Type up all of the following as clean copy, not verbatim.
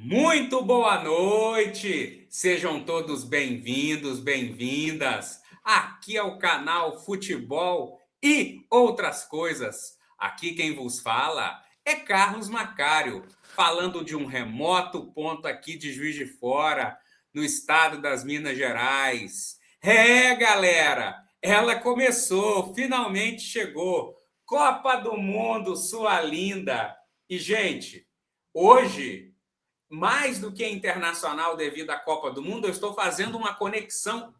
Muito boa noite! Sejam todos bem-vindos, bem-vindas. Aqui é o canal Futebol e Outras Coisas. Aqui quem vos fala é Carlos Macário, falando de um remoto ponto aqui de Juiz de Fora, no estado das Minas Gerais. Galera! Ela começou, finalmente chegou. Copa do Mundo, sua linda! E, gente, hoje mais do que internacional devido à Copa do Mundo, eu estou fazendo uma conexão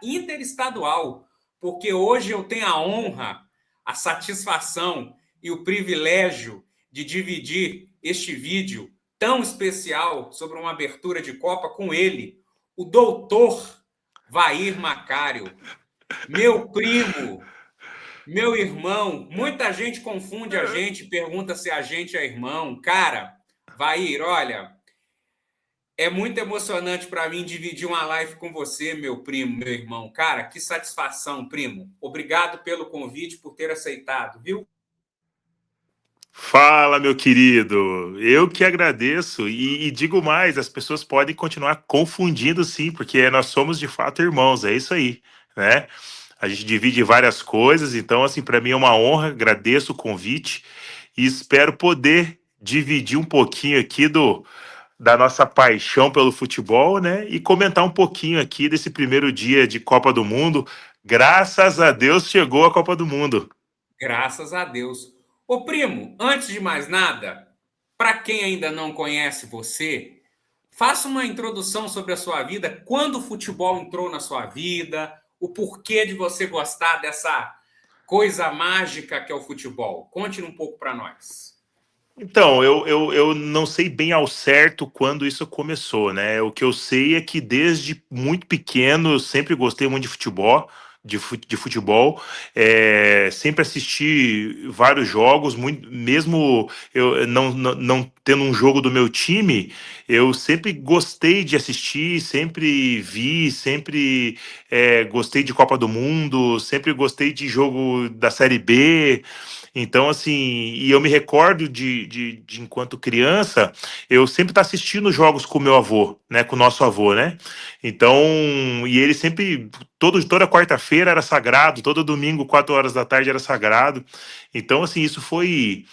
interestadual, porque hoje eu tenho a honra, a satisfação e o privilégio de dividir este vídeo tão especial sobre uma abertura de Copa com ele, o doutor Vair Macário, meu primo, meu irmão. Muita gente confunde a gente, pergunta se a gente é irmão. Cara, Vair, olha, é muito emocionante para mim dividir uma live com você, meu primo, meu irmão. Cara, que satisfação, primo. Obrigado pelo convite, por ter aceitado, viu? Fala, meu querido. Eu que agradeço e digo mais, as pessoas podem continuar confundindo sim, porque nós somos de fato irmãos, é isso aí, né? A gente divide várias coisas, então assim, para mim é uma honra, agradeço o convite e espero poder dividir um pouquinho aqui da nossa paixão pelo futebol, né? E comentar um pouquinho aqui desse primeiro dia de Copa do Mundo. Graças a Deus chegou a Copa do Mundo. Graças a Deus. Ô, primo, antes de mais nada, para quem ainda não conhece você, faça uma introdução sobre a sua vida, quando o futebol entrou na sua vida, o porquê de você gostar dessa coisa mágica que é o futebol. Conte um pouco para nós. Então, eu não sei bem ao certo quando isso começou, né? O que eu sei é que desde muito pequeno eu sempre gostei muito de futebol, de futebol, sempre assisti vários jogos, muito, mesmo eu não tendo um jogo do meu time, eu sempre gostei de assistir, sempre vi, sempre gostei de Copa do Mundo, sempre gostei de jogo da Série B. Então, assim, e eu me recordo de enquanto criança, eu sempre estar assistindo jogos com o meu avô, né, com o nosso avô, né? Então, e ele sempre, toda quarta-feira era sagrado, todo domingo, 4 horas da tarde era sagrado. Então, assim, isso foi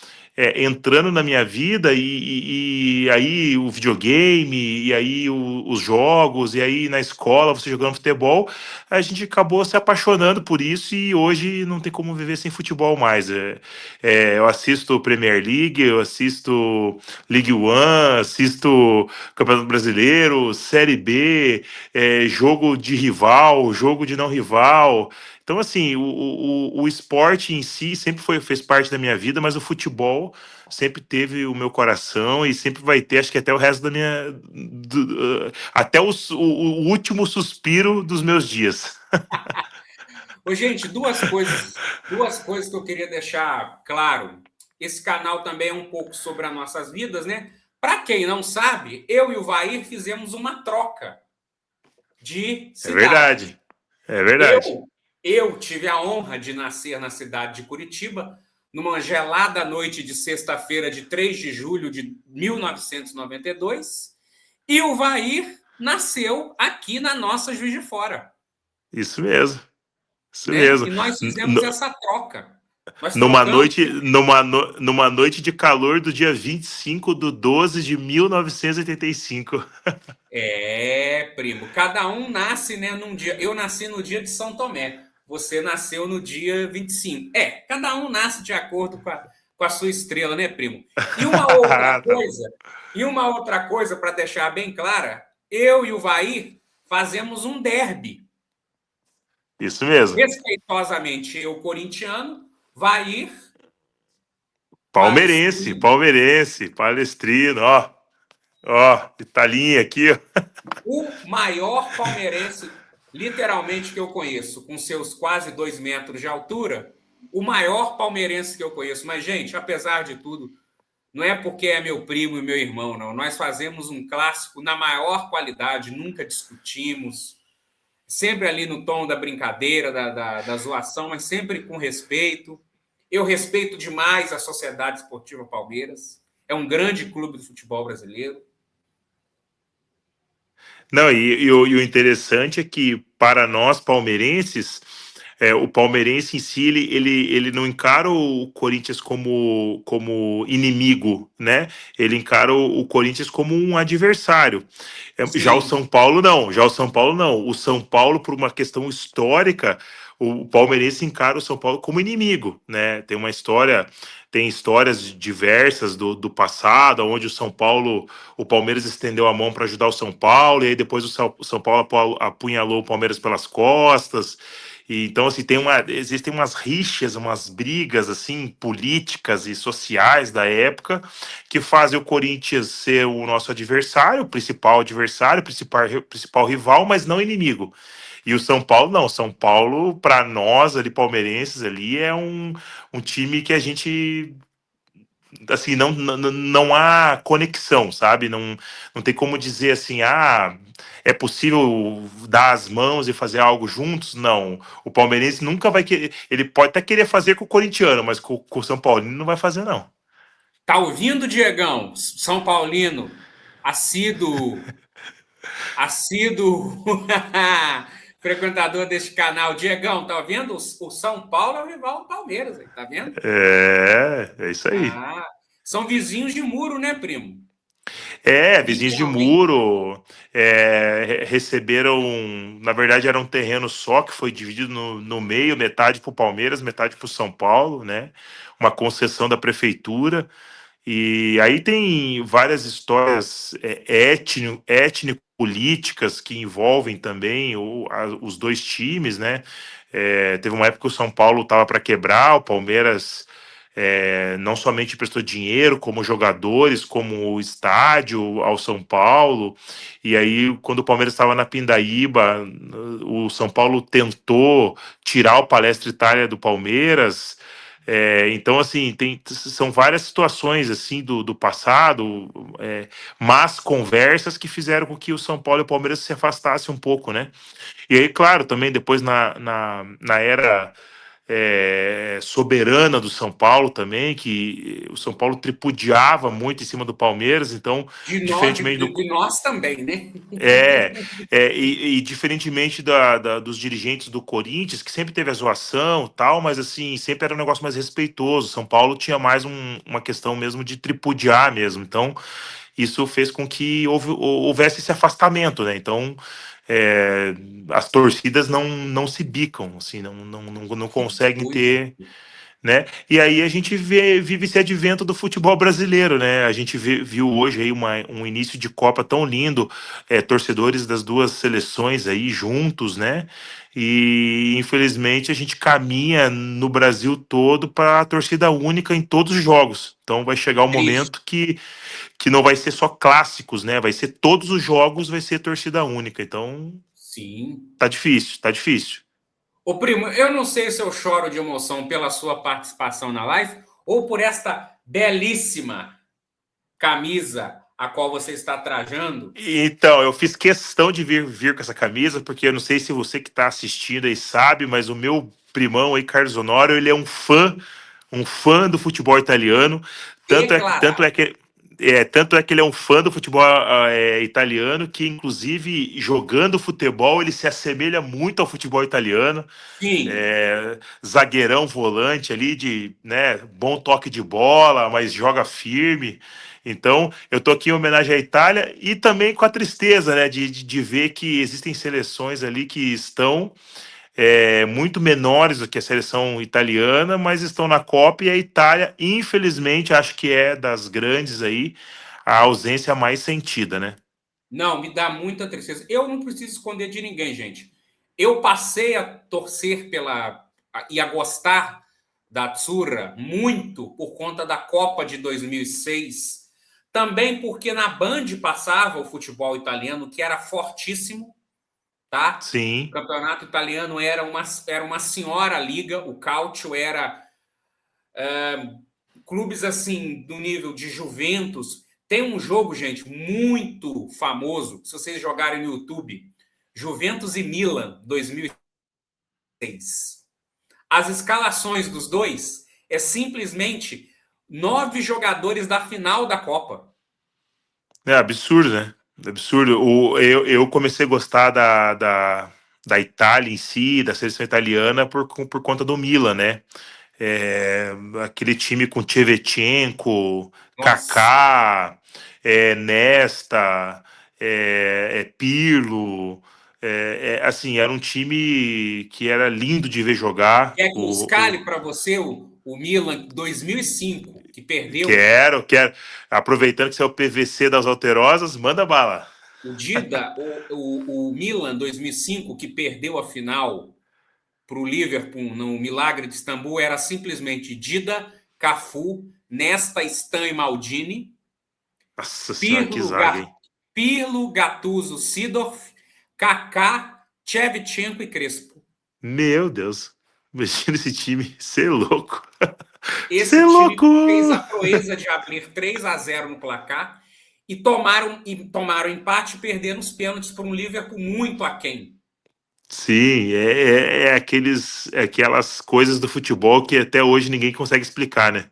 entrando na minha vida e aí o videogame, e aí os jogos, e aí na escola, você jogando futebol, a gente acabou se apaixonando por isso e hoje não tem como viver sem futebol mais. Eu assisto Premier League, eu assisto League One, assisto Campeonato Brasileiro, Série B, jogo de rival, jogo de não rival. Então, assim, o esporte em si sempre fez parte da minha vida, mas o futebol sempre teve o meu coração e sempre vai ter, acho que até o resto da minha. Até o último suspiro dos meus dias. Ô, gente, duas coisas que eu queria deixar claro. Esse canal também é um pouco sobre as nossas vidas, né? Para quem não sabe, eu e o Vair fizemos uma troca de É cidade. verdade, é verdade. Eu tive a honra de nascer na cidade de Curitiba, numa gelada noite de sexta-feira, de 3 de julho de 1992, e o Vair nasceu aqui na nossa Juiz de Fora, Isso mesmo, isso né? mesmo. E nós fizemos essa troca. Nós Numa trocamos. noite, numa noite de calor do dia 25/12/1985. Primo, cada um nasce, né, num dia. Eu nasci no dia de São Tomé, você nasceu no dia 25. Cada um nasce de acordo com a sua estrela, né, primo? E uma outra Tá. coisa, para deixar bem clara, eu e o Vair fazemos um derby. Isso mesmo. Respeitosamente, eu corintiano, Vair Palmeirense, palestrino. palmeirense, palestrino, ó, Italinha aqui, ó. O maior palmeirense, literalmente, que eu conheço, com seus quase 2 metros de altura, o maior palmeirense que eu conheço. Mas, gente, apesar de tudo, não é porque é meu primo e meu irmão, não. Nós fazemos um clássico na maior qualidade, nunca discutimos, sempre ali no tom da brincadeira, da zoação, mas sempre com respeito. Eu respeito demais a Sociedade Esportiva Palmeiras. é um grande clube do futebol brasileiro. Não, e o interessante é que, para nós palmeirenses, o palmeirense em si, ele não encara o Corinthians como inimigo, né? Ele encara o Corinthians como um adversário. Já o Sim, São Paulo não, já o São Paulo não. O São Paulo, por uma questão histórica, o palmeirense encara o São Paulo como inimigo, né? Tem histórias diversas do passado, onde o Palmeiras estendeu a mão para ajudar o São Paulo, e aí depois o São Paulo apunhalou o Palmeiras pelas costas. E, então, assim, existem umas rixas, umas brigas, assim, políticas e sociais da época, que fazem o Corinthians ser o nosso adversário, principal rival, mas não inimigo. E o São Paulo, não. São Paulo, para nós, ali, palmeirenses, ali, é um time que a gente, assim, não há conexão, sabe? Não tem como dizer assim, é possível dar as mãos e fazer algo juntos? Não. O palmeirense nunca vai querer. Ele pode até querer fazer com o corintiano, mas com o São Paulino não vai fazer, não. tá ouvindo, Diegão? São Paulino, assíduo frequentador deste canal. Diegão, tá vendo? O São Paulo é o rival do Palmeiras, aí, tá vendo? É isso aí. Ah, são vizinhos de muro, né, primo? Vizinhos de Literalmente. muro, receberam, na verdade era um terreno só que foi dividido no meio, metade para o Palmeiras, metade para o São Paulo, né? Uma concessão da prefeitura. E aí tem várias histórias étnico-políticas que envolvem também os dois times, né? Teve uma época que o São Paulo estava para quebrar, o Palmeiras não somente prestou dinheiro, como jogadores, como o estádio ao São Paulo. E aí, quando o Palmeiras estava na Pindaíba, o São Paulo tentou tirar o Palestra Itália do Palmeiras. Então, assim, são várias situações assim do passado, más conversas que fizeram com que o São Paulo e o Palmeiras se afastassem um pouco, né? E aí, claro, também depois na era soberana do São Paulo também, que o São Paulo tripudiava muito em cima do Palmeiras, então, diferentemente do, De nós também, né? e diferentemente dos dirigentes do Corinthians, que sempre teve a zoação e tal, mas assim, sempre era um negócio mais respeitoso. São Paulo tinha mais uma questão mesmo de tripudiar mesmo. Então, isso fez com que houvesse esse afastamento, né? Então, é, as torcidas não se bicam, assim, não Que conseguem coisa. ter, né? E aí a gente vive esse advento do futebol brasileiro, né? A gente viu hoje aí um início de Copa tão lindo, torcedores das duas seleções aí juntos, né? E infelizmente a gente caminha no Brasil todo para a torcida única em todos os jogos. Então vai chegar o Triste. momento que não vai ser só clássicos, né? Vai ser todos os jogos, vai ser torcida única. Então Sim. tá difícil, tá difícil. Ô, primo, eu não sei se eu choro de emoção pela sua participação na live ou por esta belíssima camisa a qual você está trajando. Então, eu fiz questão de vir com essa camisa, porque eu não sei se você que está assistindo aí sabe, mas o meu primão aí, Carlos Honório, ele é um fã do futebol italiano. Tanto Declarado. é que tanto é que ele é um fã do futebol italiano, que inclusive jogando futebol ele se assemelha muito ao futebol italiano. Sim. Zagueirão volante ali de, né, bom toque de bola, mas joga firme. Então, eu tô aqui em homenagem à Itália e também com a tristeza, né, de ver que existem seleções ali que estão muito menores do que a seleção italiana, mas estão na Copa e a Itália, infelizmente, acho que é das grandes aí, a ausência mais sentida, né? Não, me dá muita tristeza. Eu não preciso esconder de ninguém, gente. Eu passei a torcer e a gostar da Azzurra muito por conta da Copa de 2006. Também porque na Band passava o futebol italiano, que era fortíssimo, tá? O Sim, campeonato italiano era uma senhora liga, o Calcio era clubes assim do nível de Juventus. Tem um jogo, gente, muito famoso, se vocês jogarem no YouTube, Juventus e Milan 2006. As escalações dos dois é simplesmente 9 jogadores da final da Copa. É absurdo, né? Absurdo. Eu comecei a gostar da Itália em si, da seleção italiana, por conta do Milan, né? É, aquele time com Shevchenko, Nossa, Kaká, Nesta, Pirlo. Assim, era um time que era lindo de ver jogar. quer que eu escale para você o Milan 2005, que perdeu Quero. Aproveitando que você é o PVC das Alterosas, manda bala. o Dida, o Milan 2005, que perdeu a final para o Liverpool no Milagre de Istambul, era simplesmente Dida, Cafu, Nesta, Stan e Maldini, Nossa senhora, que Pirlo, zaga, hein? Pirlo, Gattuso, Seedorf, Kaká, Shevchenko e Crespo. Meu Deus. Imagina esse time. Você é louco. Você Esse é time louco! fez a proeza de abrir 3-0 no placar e tomaram empate e perderam os pênaltis por um Liverpool muito aquém. Sim, aquelas coisas do futebol que até hoje ninguém consegue explicar, né?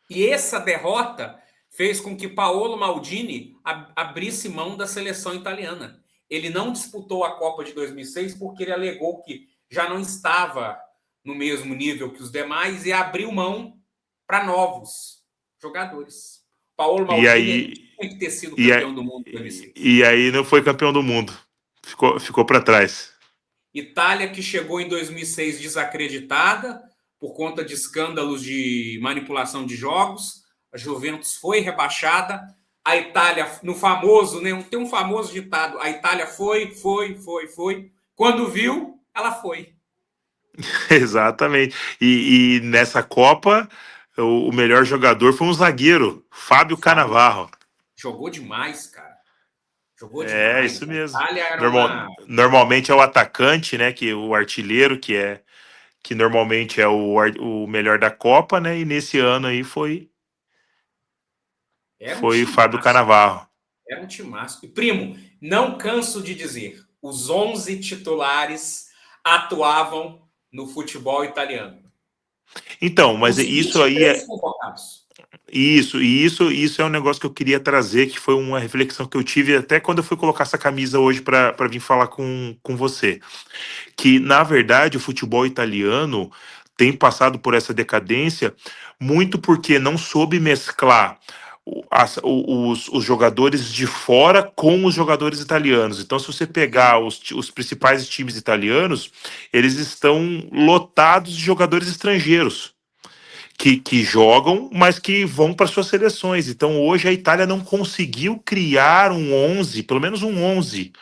E essa derrota fez com que Paolo Maldini abrisse mão da seleção italiana. Ele não disputou a Copa de 2006 porque ele alegou que já não estava no mesmo nível que os demais e abriu mão para novos jogadores. Paolo E Maldini aí, tinha que ter sido e, campeão a- do mundo em 2006. e aí não foi campeão do mundo. Ficou para trás. Itália que chegou em 2006 desacreditada por conta de escândalos de manipulação de jogos. A Juventus foi rebaixada. A Itália, no famoso, né, tem um famoso ditado: a Itália foi. Quando viu, ela foi. Exatamente. E nessa Copa, o melhor jogador foi um zagueiro, Fábio Fábio Cannavaro. jogou demais, cara. Jogou É, demais. isso A mesmo. Itália era uma. Normalmente é o atacante, né? Que o artilheiro, que normalmente é o melhor da Copa, né? E nesse ano aí Era um foi o Fábio timaço. Cannavaro. Era um timaço. E, primo, não canso de dizer: os 11 titulares atuavam no futebol italiano. Então, mas Os isso aí 23 é convocados. isso é um negócio que eu queria trazer, que foi uma reflexão que eu tive até quando eu fui colocar essa camisa hoje para vir falar com você. Que, na verdade, o futebol italiano tem passado por essa decadência muito porque não soube mesclar os jogadores de fora com os jogadores italianos. Então, se você pegar Sim, os principais times italianos, eles estão lotados de jogadores estrangeiros. Que jogam, mas que vão para suas seleções. Então, hoje a Itália não conseguiu criar um 11, pelo menos um 11,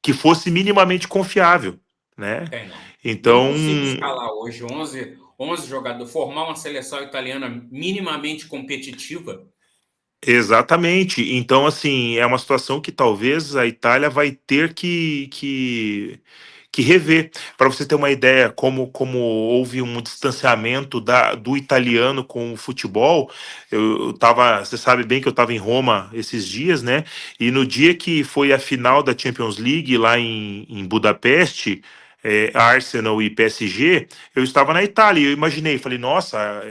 que fosse minimamente confiável, né? tem não. Não Então, consigo escalar hoje 11 jogadores, formar uma seleção italiana minimamente competitiva. exatamente. Então, assim, é uma situação que talvez a Itália vai ter que rever. Para você ter uma ideia, como houve um distanciamento do italiano com o futebol, eu tava, você sabe bem que eu estava em Roma esses dias, né? E no dia que foi a final da Champions League lá em Budapeste, Arsenal e PSG, eu estava na Itália e eu imaginei, falei, nossa,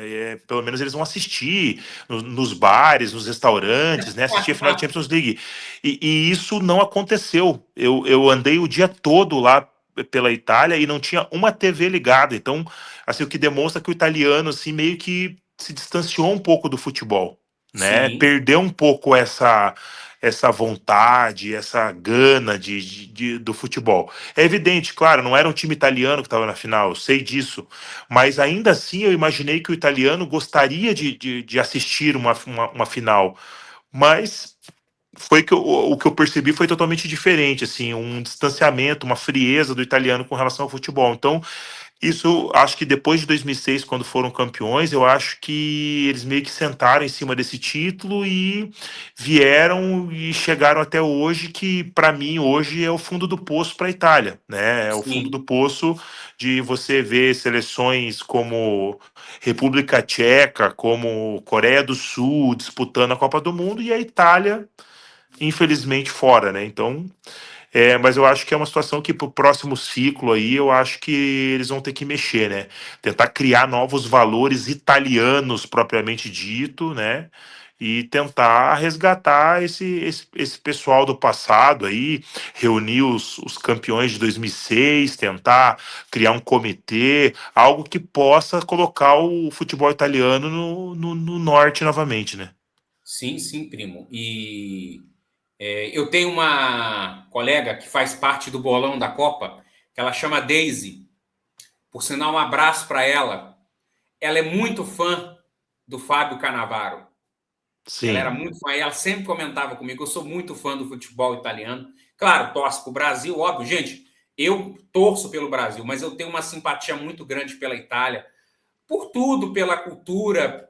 pelo menos eles vão assistir nos bares, nos restaurantes, né? Assistir a final da Champions League. E isso não aconteceu. Eu andei o dia todo lá pela Itália e não tinha uma TV ligada. Então, assim, o que demonstra que o italiano, assim, meio que se distanciou um pouco do futebol, né? Sim, Perdeu um pouco essa vontade, essa gana do futebol. É evidente, claro, não era um time italiano que estava na final, eu sei disso, mas ainda assim eu imaginei que o italiano gostaria de assistir uma final, mas foi que o que eu percebi foi totalmente diferente, assim, um distanciamento, uma frieza do italiano com relação ao futebol. Então, isso, acho que depois de 2006, quando foram campeões, eu acho que eles meio que sentaram em cima desse título e vieram e chegaram até hoje, que para mim hoje é o fundo do poço para a Itália, né? É o fundo do sim, poço de você ver seleções como República Tcheca, como Coreia do Sul disputando a Copa do Mundo e a Itália, infelizmente, fora, né? Então, Mas eu acho que é uma situação que pro próximo ciclo aí, eu acho que eles vão ter que mexer, né? Tentar criar novos valores italianos propriamente dito, né? E tentar resgatar esse pessoal do passado aí, reunir os campeões de 2006, tentar criar um comitê, algo que possa colocar o futebol italiano no norte novamente, né? Sim, sim, primo. Eu tenho uma colega que faz parte do bolão da Copa, que ela chama Daisy. Por sinal, um abraço para ela. Ela é muito fã do Fábio Cannavaro. Ela era Sim, muito fã, e ela sempre comentava comigo, eu sou muito fã do futebol italiano. Claro, torço para o Brasil, óbvio. Gente, eu torço pelo Brasil, mas eu tenho uma simpatia muito grande pela Itália, por tudo, pela cultura.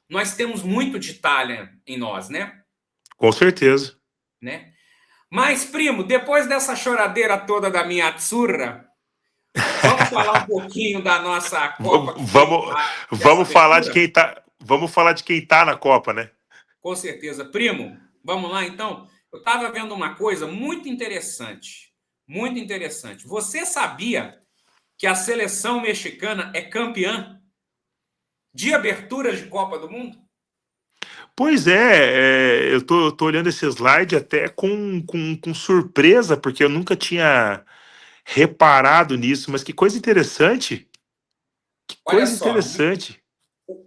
Nós temos muito de Itália em nós, né? com certeza. né? Mas, primo, depois dessa choradeira toda da minha Azzurra, vamos falar um pouquinho da nossa Copa, que foi Vamos, essa vamos falar de abertura? quem tá, vamos falar de quem tá na Copa, né? Com certeza. Primo, vamos lá então? Eu estava vendo uma coisa muito interessante. Muito interessante. Você sabia que a seleção mexicana é campeã de abertura de Copa do Mundo? Pois é, eu tô olhando esse slide até com surpresa, porque eu nunca tinha reparado nisso, mas que coisa interessante. Que Olha coisa só, interessante.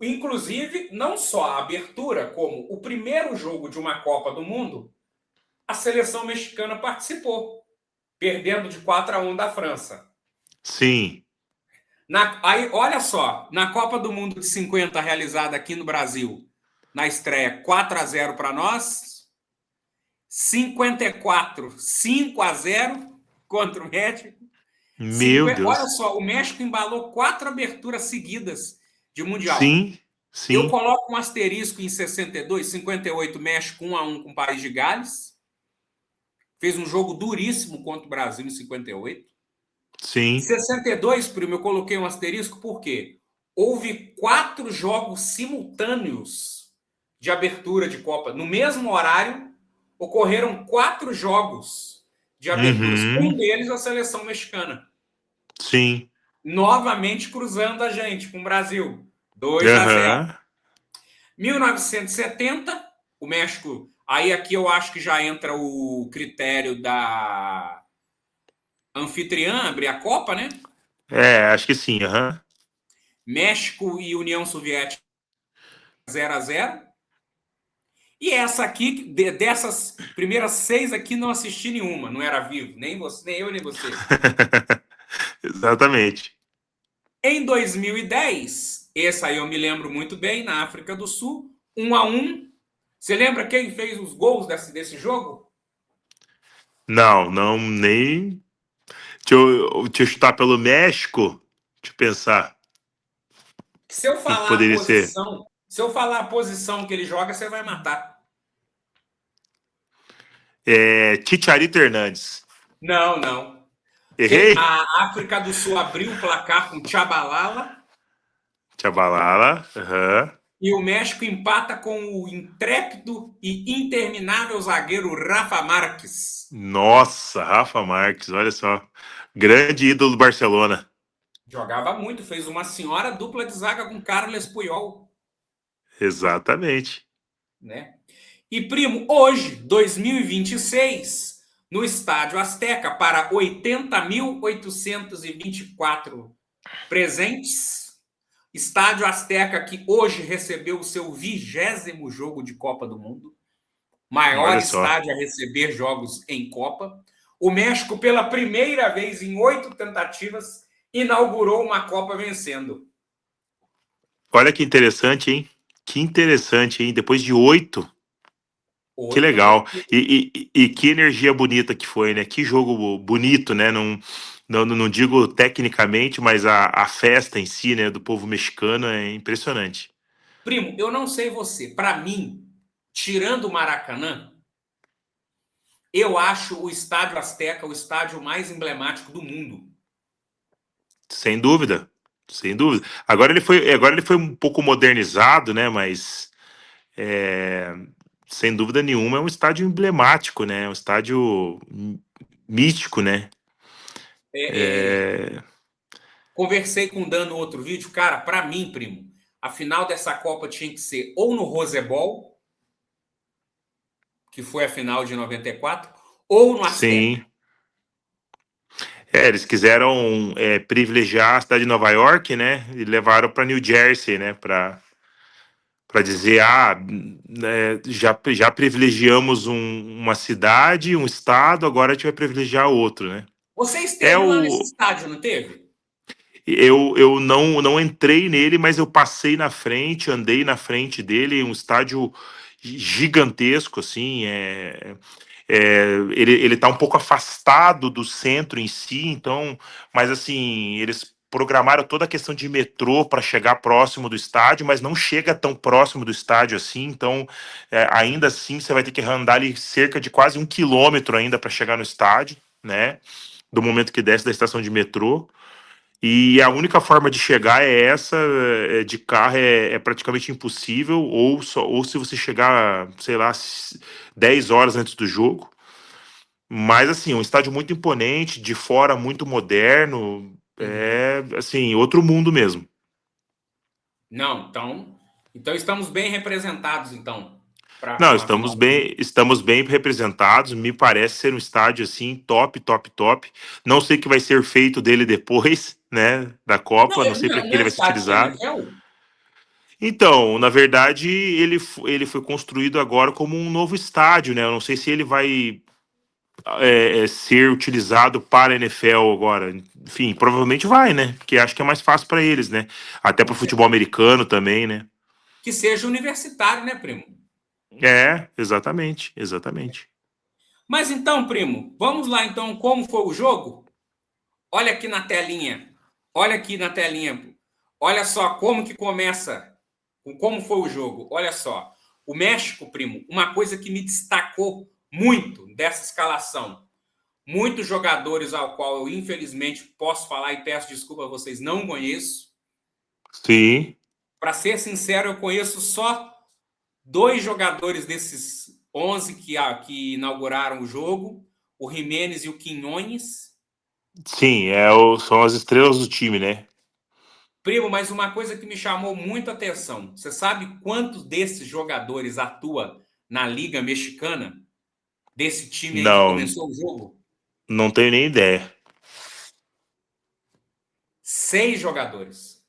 inclusive, não só a abertura, como o primeiro jogo de uma Copa do Mundo, a seleção mexicana participou, perdendo de 4-1 da França. Sim. Aí, olha só, na Copa do Mundo de 50, realizada aqui no Brasil, na estreia 4-0 para nós, 54, 5-0 contra o México. Meu Olha Deus. só, o México embalou 4 aberturas seguidas de Mundial. Sim, Eu sim, coloco um asterisco em 62, 58, México 1-1 com o País de Gales. Fez um jogo duríssimo contra o Brasil em 58. sim. 62, primo, eu coloquei um asterisco porque houve 4 jogos simultâneos de abertura de Copa. No mesmo horário, ocorreram 4 jogos de aberturas. Um Uhum, deles, a seleção mexicana. sim. Novamente cruzando a gente com o Brasil. 2-0. Aham. 1970, o México. Aí aqui eu acho que já entra o critério da anfitriã abrir a Copa, né? Acho que sim, aham. México e União Soviética 0-0. E essa aqui, dessas primeiras 6 aqui, não assisti nenhuma, não era vivo, nem você, nem eu, nem você. Exatamente. Em 2010, essa aí eu me lembro muito bem, na África do Sul, 1-1. Você lembra quem fez os gols desse jogo? Não, não, nem. Deixa eu chutar pelo México. Deixa eu pensar. Se eu Quem que falar a poderia ser? posição, se eu falar a posição que ele joga, você vai matar. Chicharito Hernandes. Não, não. Errei? A África do Sul abriu o placar com Tchabalala Tchabalala. Aham. e o México empata com o intrépido e interminável zagueiro Rafa Marques. Nossa, Rafa Marques, olha só. Grande ídolo do Barcelona. Jogava muito, fez uma senhora dupla de zaga com Carles Puyol, Exatamente. né? E primo, hoje, 2026, no Estádio Azteca, para 80.824 presentes, Estádio Azteca que hoje recebeu o seu 20º jogo de Copa do Mundo, maior Olha só. estádio a receber jogos em Copa. O México, pela primeira vez em 8 tentativas, inaugurou uma Copa vencendo. Olha que interessante, hein? Que interessante, hein? Depois de 8. Que 8 legal. porque E que energia bonita que foi, né? Que jogo bonito, né? Não digo tecnicamente, mas a festa em si, né, do povo mexicano é impressionante. primo, eu não sei você, para mim, tirando o Maracanã, eu acho o Estádio Azteca o estádio mais emblemático do mundo. Sem dúvida. Sem dúvida. Agora ele foi um pouco modernizado, né? Mas sem dúvida nenhuma é um estádio emblemático, né? Um estádio místico, né? É, conversei com o Dan no outro vídeo, cara, para mim, primo, a final dessa Copa tinha que ser ou no Rose Bowl, que foi a final de 94, ou no Azteca. Sim. Eles quiseram privilegiar a cidade de Nova York, né? E levaram para New Jersey, né? Para dizer, já privilegiamos uma cidade, um estado, agora a gente vai privilegiar outro, né? Você É esteve lá nesse o, estádio, não teve? eu não entrei nele, mas eu passei na frente, andei na frente dele, um estádio gigantesco, assim, ele tá um pouco afastado do centro em si, então, mas assim, eles programaram toda a questão de metrô para chegar próximo do estádio, mas não chega tão próximo do estádio assim, então, ainda assim, você vai ter que andar ali cerca de quase 1 quilômetro ainda para chegar no estádio, né? Do momento que desce da estação de metrô. E a única forma de chegar é essa, de carro é praticamente impossível, ou se você chegar, sei lá, 10 horas antes do jogo. Mas assim, um estádio muito imponente, de fora muito moderno, Uhum. assim, outro mundo mesmo. Não, então estamos bem representados, então, para Não, uma final. estamos bem representados. Me parece ser um estádio assim top, top, top. Não sei o que vai ser feito dele depois, né, da Não, Copa. Não sei para que não é ele o vai ser estádio da utilizado. NFL? Então, na verdade, ele foi construído agora como um novo estádio, né? Eu não sei se ele vai ser utilizado para a NFL agora. Enfim, provavelmente vai, né? Porque acho que é mais fácil para eles, né? Até para Com o futebol certeza. americano também, né? Que seja universitário, né, primo? Exatamente, exatamente. Mas então, primo, vamos lá então, como foi o jogo? Olha aqui na telinha. Olha aqui na telinha. Olha só como que começa, como foi o jogo. Olha só. O México, primo, uma coisa que me destacou muito dessa escalação. Muitos jogadores ao qual eu infelizmente posso falar e peço desculpa a vocês, não conheço. Sim, Para ser sincero, eu conheço só dois jogadores desses 11 que inauguraram o jogo, o Jimenez e o Quinones. sim, são as estrelas do time, né? Primo, mas uma coisa que me chamou muito a atenção. Você sabe quantos desses jogadores atua na Liga Mexicana? Desse time aí que Não, começou o jogo? não tenho nem ideia. 6 jogadores.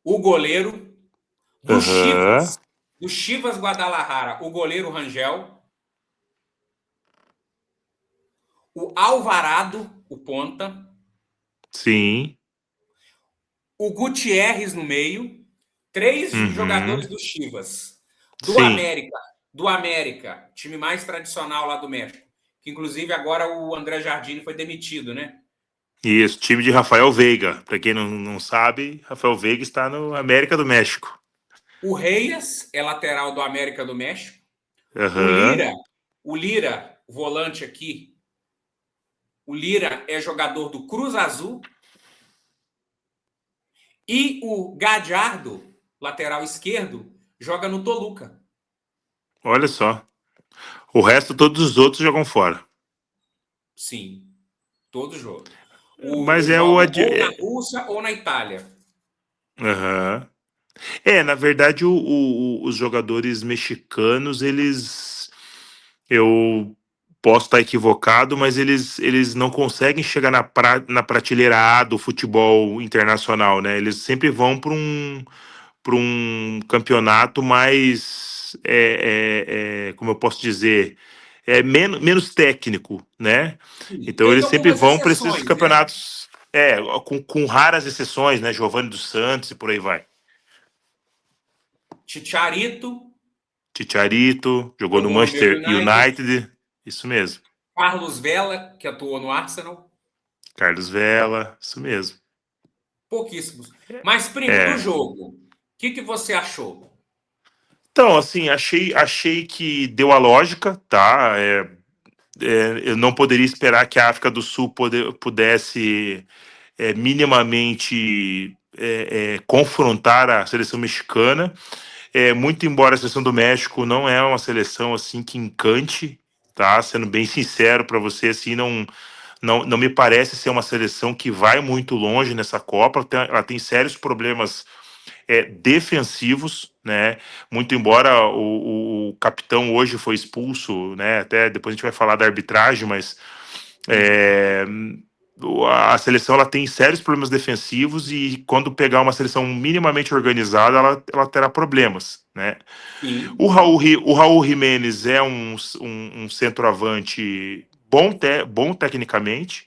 O goleiro Aham, Do Chivas Guadalajara, o goleiro Rangel, o Alvarado, o ponta, sim, o Gutierrez no meio, 3 jogadores uhum, do Chivas. Do sim. América, do América, time mais tradicional lá do México, que inclusive agora o André Jardine foi demitido, né? Isso, time de Rafael Veiga. Para quem não sabe, Rafael Veiga está no América do México. O Reyes é lateral do América do México. O Aham, Lira, o Lira, o volante aqui, o Lira é jogador do Cruz Azul. E o Gadiardo, lateral esquerdo, joga no Toluca. olha só. O resto, todos os outros jogam fora. Sim, todo jogo. Mas é o. Jogam ou na Rússia ou na Itália. Aham. Na verdade, os jogadores mexicanos, eles. Eu posso estar equivocado, mas eles não conseguem chegar na prateleira A do futebol internacional, né? Eles sempre vão para um campeonato mais. Como eu posso dizer? Menos técnico, né? Sim, Então teve eles sempre algumas vão para esses exceções, né? campeonatos. Com raras exceções, né? Giovanni dos Santos e por aí vai. Chicharito Titiarito, jogou no jogou no meu Manchester United. United, isso mesmo. Carlos Vela, que atuou no Arsenal. Carlos Vela, isso mesmo. Pouquíssimos. Mas, primo, do É. jogo, o que você achou? Então, assim, achei que deu a lógica, tá? Eu não poderia esperar que a África do Sul pudesse minimamente confrontar a seleção mexicana. Muito embora a seleção do México não é uma seleção assim que encante, tá? Sendo bem sincero para você, assim, não me parece ser uma seleção que vai muito longe nessa Copa. Ela tem sérios problemas defensivos, né? Muito embora o capitão hoje foi expulso, né? Até depois a gente vai falar da arbitragem, mas é, a seleção ela tem sérios problemas defensivos e quando pegar uma seleção minimamente organizada, ela terá problemas, né? Sim, O Raul Jimenez é um centroavante bom tecnicamente,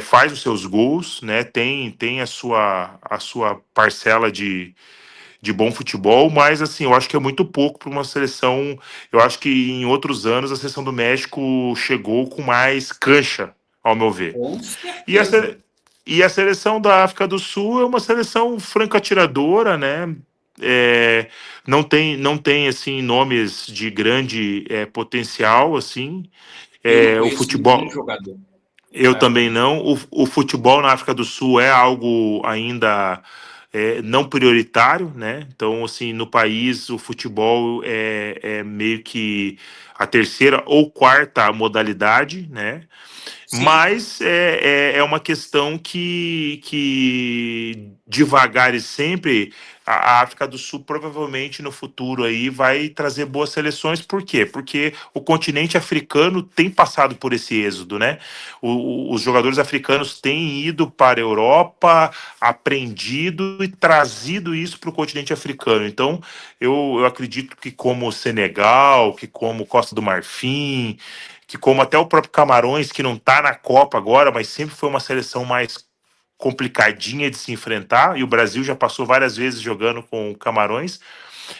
faz os seus gols, né? Tem a sua parcela de bom futebol, mas assim, eu acho que é muito pouco para uma seleção. Eu acho que em outros anos a seleção do México chegou com mais cancha, ao meu ver. com E a, certeza. sele- e a seleção da África do Sul é uma seleção franco-atiradora, né? É, não tem assim nomes de grande potencial assim. Eu não O conheço nenhum futebol jogador eu da África também do Sul. não. O futebol na África do Sul é algo ainda não prioritário, né? Então, assim, no país o futebol é meio que a terceira ou quarta modalidade, né? Sim. Mas é uma questão que devagar e sempre a África do Sul provavelmente no futuro aí vai trazer boas seleções. Por quê? Porque o continente africano tem passado por esse êxodo, né? Os jogadores africanos têm ido para a Europa, aprendido e trazido isso para o continente africano. Então, eu acredito que como Senegal, que como Costa do Marfim, que como até o próprio Camarões, que não está na Copa agora, mas sempre foi uma seleção mais complicadinha de se enfrentar, e o Brasil já passou várias vezes jogando com o Camarões.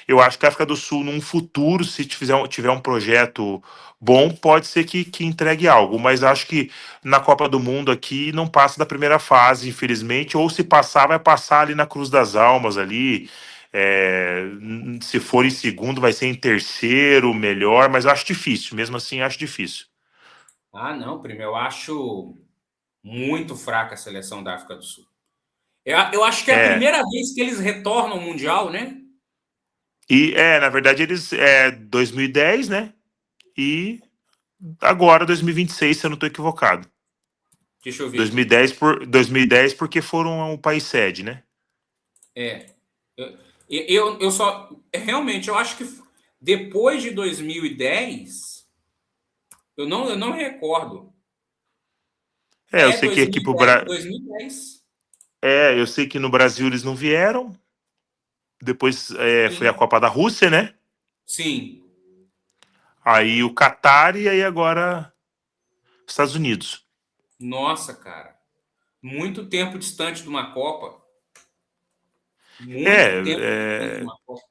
Eu acho que a África do Sul, num futuro, se tiver um projeto bom, pode ser que entregue algo, mas acho que na Copa do Mundo aqui não passa da primeira fase, infelizmente, ou se passar, vai passar ali na Cruz das Almas ali. É, se for em segundo, vai ser em terceiro, melhor, mas eu acho difícil, mesmo assim, acho difícil. Ah, não, primo, eu acho muito fraca a seleção da África do Sul. Eu acho que é a É, primeira vez que eles retornam ao Mundial, né? na verdade, eles 2010, né? E agora 2026, se eu não estou equivocado. Deixa eu ver aqui. 2010 porque foram o país sede, né? É. Eu só. Realmente, eu acho que depois de 2010, eu não recordo. Eu É, sei que aqui pro 2010. Brasil. 2010. Eu sei que no Brasil eles não vieram. Depois foi a Sim. Copa da Rússia, né? Sim. Aí o Catar e aí agora Estados Unidos. Nossa, cara. Muito tempo distante de uma Copa. Muito É, tempo distante de é, uma Copa.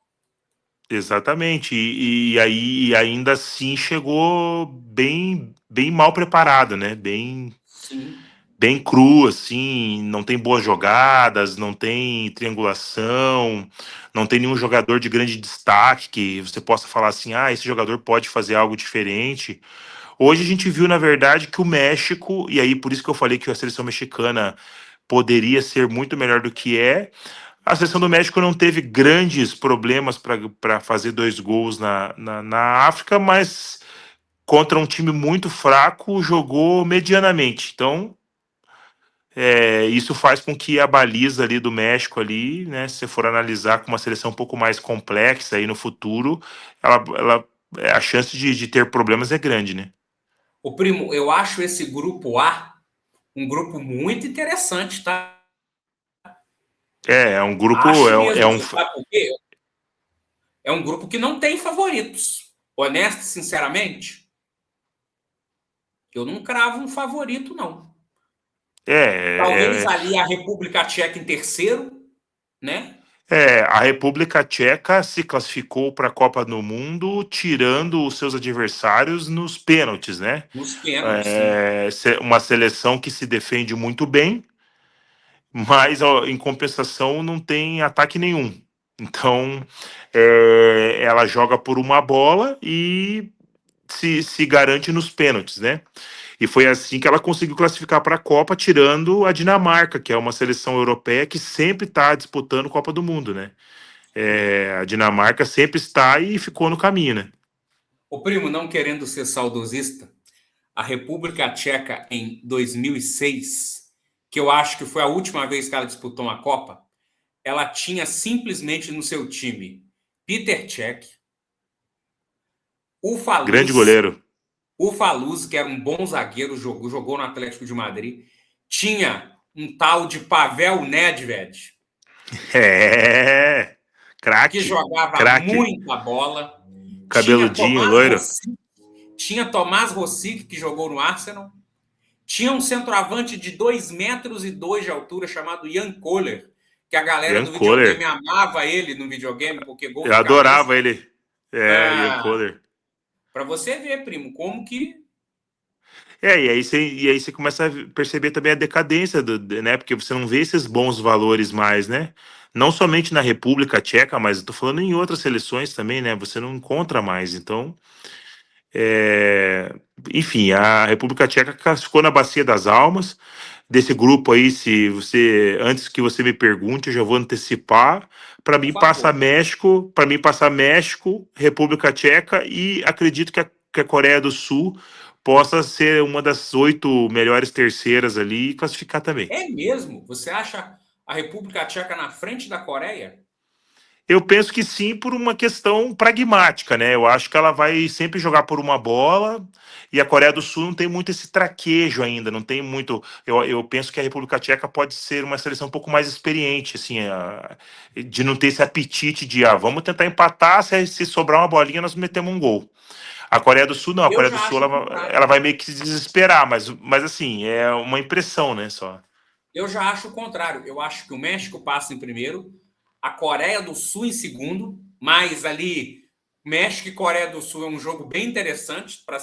exatamente. E aí e ainda assim chegou bem mal preparado, né? Sim. Bem cru, assim, não tem boas jogadas, não tem triangulação, não tem nenhum jogador de grande destaque que você possa falar assim, esse jogador pode fazer algo diferente. Hoje a gente viu, na verdade, que o México, e aí por isso que eu falei que a seleção mexicana poderia ser muito melhor do que é, a seleção do México não teve grandes problemas para fazer dois gols na África, mas contra um time muito fraco jogou medianamente. Então, isso faz com que a baliza ali do México ali, né, se você for analisar com uma seleção um pouco mais complexa aí no futuro, ela a chance de ter problemas é grande, né? O primo, eu acho esse grupo A um grupo muito interessante, tá? É um grupo, Acho é mesmo. um, Você sabe por quê? É um grupo que não tem favoritos. Honesto, sinceramente, eu não cravo um favorito, não. Talvez é, é, ali a República Tcheca em terceiro, né? a República Tcheca se classificou para a Copa do Mundo tirando os seus adversários nos pênaltis, né? Nos pênaltis, sim. Uma seleção que se defende muito bem, mas ó, em compensação não tem ataque nenhum. Então ela joga por uma bola e se garante nos pênaltis, né? E foi assim que ela conseguiu classificar para a Copa, tirando a Dinamarca, que é uma seleção europeia que sempre está disputando Copa do Mundo, né? A Dinamarca sempre está e ficou no caminho, né? O primo, não querendo ser saudosista, a República Tcheca em 2006, que eu acho que foi a última vez que ela disputou uma Copa, ela tinha simplesmente no seu time Peter Cech, o Grande Faluz, goleiro. que era um bom zagueiro, jogou no Atlético de Madrid. Tinha um tal de Pavel Nedved, É, que craque, jogava craque. muita bola. Tinha Cabeludinho, loiro. Tomás Rossi, que jogou no Arsenal. Tinha um centroavante de 2,2 metros de altura chamado Jan Koller, que a galera Ian do videogame Kohler. amava ele no videogame, porque gol Eu de cabeça. adorava ele. É, Ian Ah, Kohler. para você ver, primo, como que. E aí você começa a perceber também a decadência, né? Porque você não vê esses bons valores mais, né? Não somente na República Tcheca, mas eu tô falando em outras seleções também, né? Você não encontra mais. Então, é, enfim, a República Tcheca classificou na Bacia das Almas. Desse grupo aí, se você, antes que você me pergunte, eu já vou antecipar. Por favor. Para mim passar México, República Tcheca e acredito que a Coreia do Sul possa ser uma das 8 melhores terceiras ali e classificar também. É mesmo? Você acha a República Tcheca na frente da Coreia? Eu penso que sim, por uma questão pragmática, né? Eu acho que ela vai sempre jogar por uma bola e a Coreia do Sul não tem muito esse traquejo ainda, não tem muito. Eu penso que a República Tcheca pode ser uma seleção um pouco mais experiente, assim, de não ter esse apetite de, vamos tentar empatar, se sobrar uma bolinha, nós metemos um gol. A Coreia do Sul não, a Eu Coreia do já Sul acho o ela contrário. vai meio que se desesperar, mas assim, é uma impressão, né, só. Eu já acho o contrário. Eu acho que o México passa em primeiro, a Coreia do Sul em segundo, mas ali México e Coreia do Sul é um jogo bem interessante para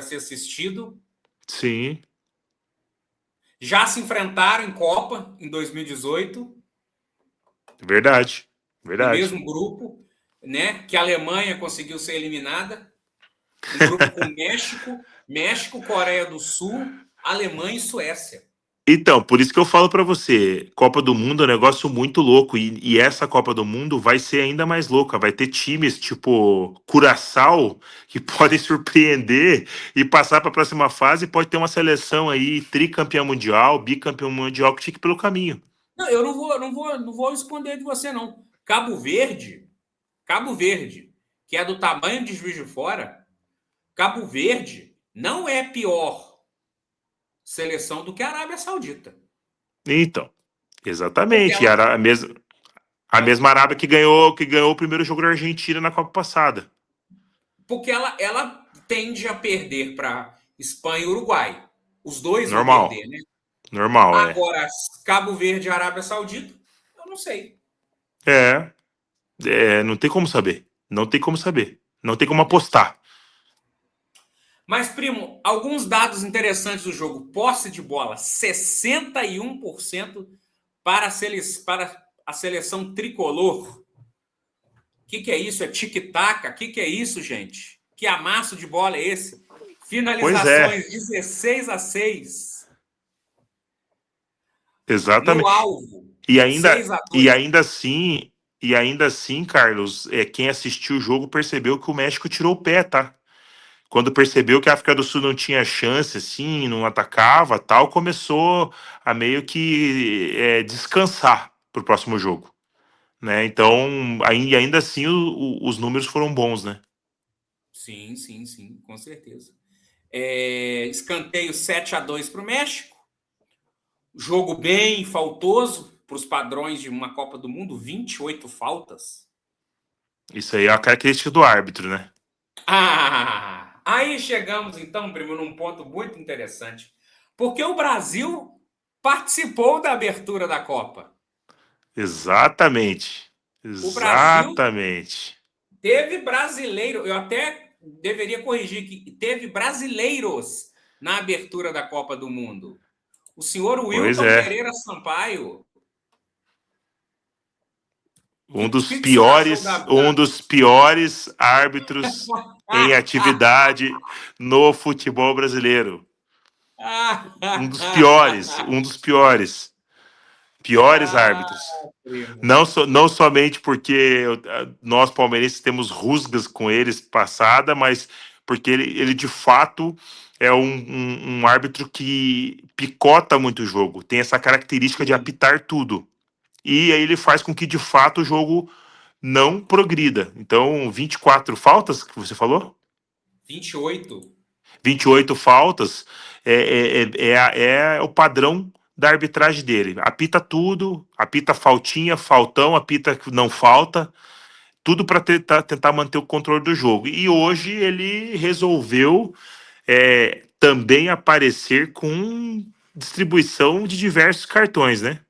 ser assistido. Sim, Já se enfrentaram em Copa em 2018, verdade, no verdade. mesmo grupo, né? Que a Alemanha conseguiu ser eliminada. Um grupo com México, Coreia do Sul, Alemanha e Suécia. Então, por isso que eu falo pra você, Copa do Mundo é um negócio muito louco e essa Copa do Mundo vai ser ainda mais louca. Vai ter times tipo Curaçao que podem surpreender e passar para a próxima fase. Pode ter uma seleção aí tricampeão mundial, bicampeão mundial que fique pelo caminho. Não, eu não vou esconder de você não. Cabo Verde, que é do tamanho de Juiz de Fora, Cabo Verde não é pior seleção do que a Arábia Saudita. Então, Porque exatamente. E ela, a mesma Arábia que ganhou o primeiro jogo da Argentina na Copa passada. ela tende a perder para Espanha e Uruguai. Os dois vão Normal, perder, né? normal, é. Agora, Cabo Verde e Arábia Saudita, eu não sei. É, não tem como saber. Não tem como saber. Não tem como apostar. Mas, primo, alguns dados interessantes do jogo. Posse de bola, 61% para a seleção tricolor. O que é isso? É tic-tac? O que é isso, gente? Que amasso de bola é esse? Pois é. Finalizações 16-6 no Exatamente. alvo, E ainda, 6-2. e ainda assim, Carlos, quem assistiu o jogo percebeu que o México tirou o pé, tá? Quando percebeu que a África do Sul não tinha chance, assim, não atacava, tal, começou a meio que descansar pro próximo jogo, né? Então, ainda assim, os números foram bons, né? Sim, sim, sim, com certeza. Escanteio 7-2 para o México. Jogo bem faltoso para os padrões de uma Copa do Mundo, 28 faltas. Isso aí é a característica do árbitro, né? Aí chegamos então, primo, num ponto muito interessante. Porque o Brasil participou da abertura da Copa. Exatamente. O Brasil Exatamente. teve brasileiro, eu até deveria corrigir que teve brasileiros na abertura da Copa do Mundo. O senhor Pois Wilton é. Pereira Sampaio. O Um dos que o senhor achou piores, um dos piores árbitros em atividade no futebol brasileiro. Um dos piores, um dos piores. Piores Ah, árbitros. primo. Não somente porque nós palmeirenses temos rusgas com eles passada, mas porque ele de fato é um árbitro que picota muito o jogo, tem essa característica de Sim. apitar tudo. E aí ele faz com que de fato o jogo não progrida. Então, 24 faltas que você falou? 28. 28 faltas é o padrão da arbitragem dele. Apita tudo, apita faltinha, faltão, apita que não falta, tudo para tentar manter o controle do jogo. E hoje ele resolveu também aparecer com distribuição de diversos cartões, né?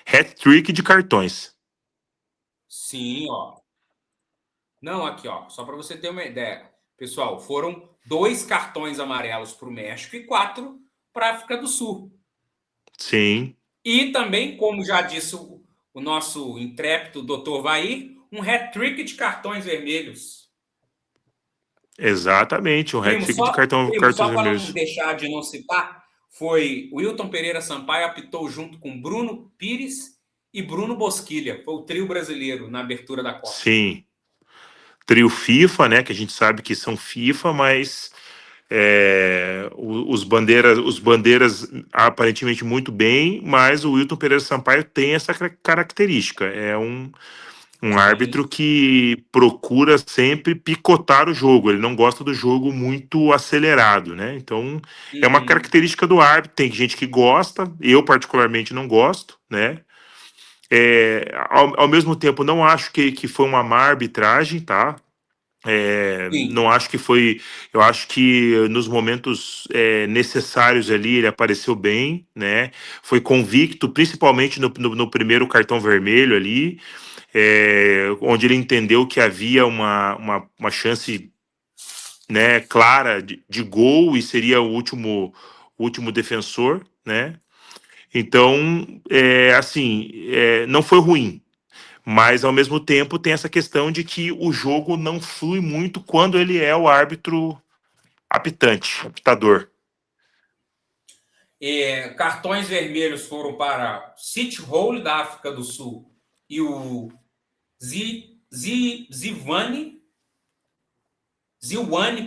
Hat-trick de cartões. Sim, ó. Não, aqui, ó, só para você ter uma ideia. Pessoal, foram 2 cartões amarelos para o México e 4 para a África do Sul. Sim, E também, como já disse o nosso intrépido Dr. Vair, um hat-trick de cartões vermelhos. exatamente, um hat-trick de Primo, cartões só para não vermelhos. deixar de não citar, foi o Wilton Pereira Sampaio apitou junto com Bruno Pires e Bruno Bosquilha. Foi o trio brasileiro na abertura da Copa. Sim, trio FIFA, né? Que a gente sabe que são FIFA, mas os bandeiras aparentemente muito bem, mas o Wilton Pereira Sampaio tem essa característica. É um Sim, árbitro que procura sempre picotar o jogo. Ele não gosta do jogo muito acelerado, né? Então é uma uhum, característica do árbitro. Tem gente que gosta, eu particularmente não gosto, né? Ao mesmo tempo, não acho que foi uma má arbitragem, tá? sim, Não acho que foi. Eu acho que nos momentos necessários ali ele apareceu bem, né? Foi convicto, principalmente no primeiro cartão vermelho ali, onde ele entendeu que havia uma chance, né, clara de gol e seria o último defensor, né? Então, assim, não foi ruim. Mas, ao mesmo tempo, tem essa questão de que o jogo não flui muito quando ele é o árbitro apitante, apitador. cartões vermelhos foram para City Hall da África do Sul e o Zivane, Zilwane,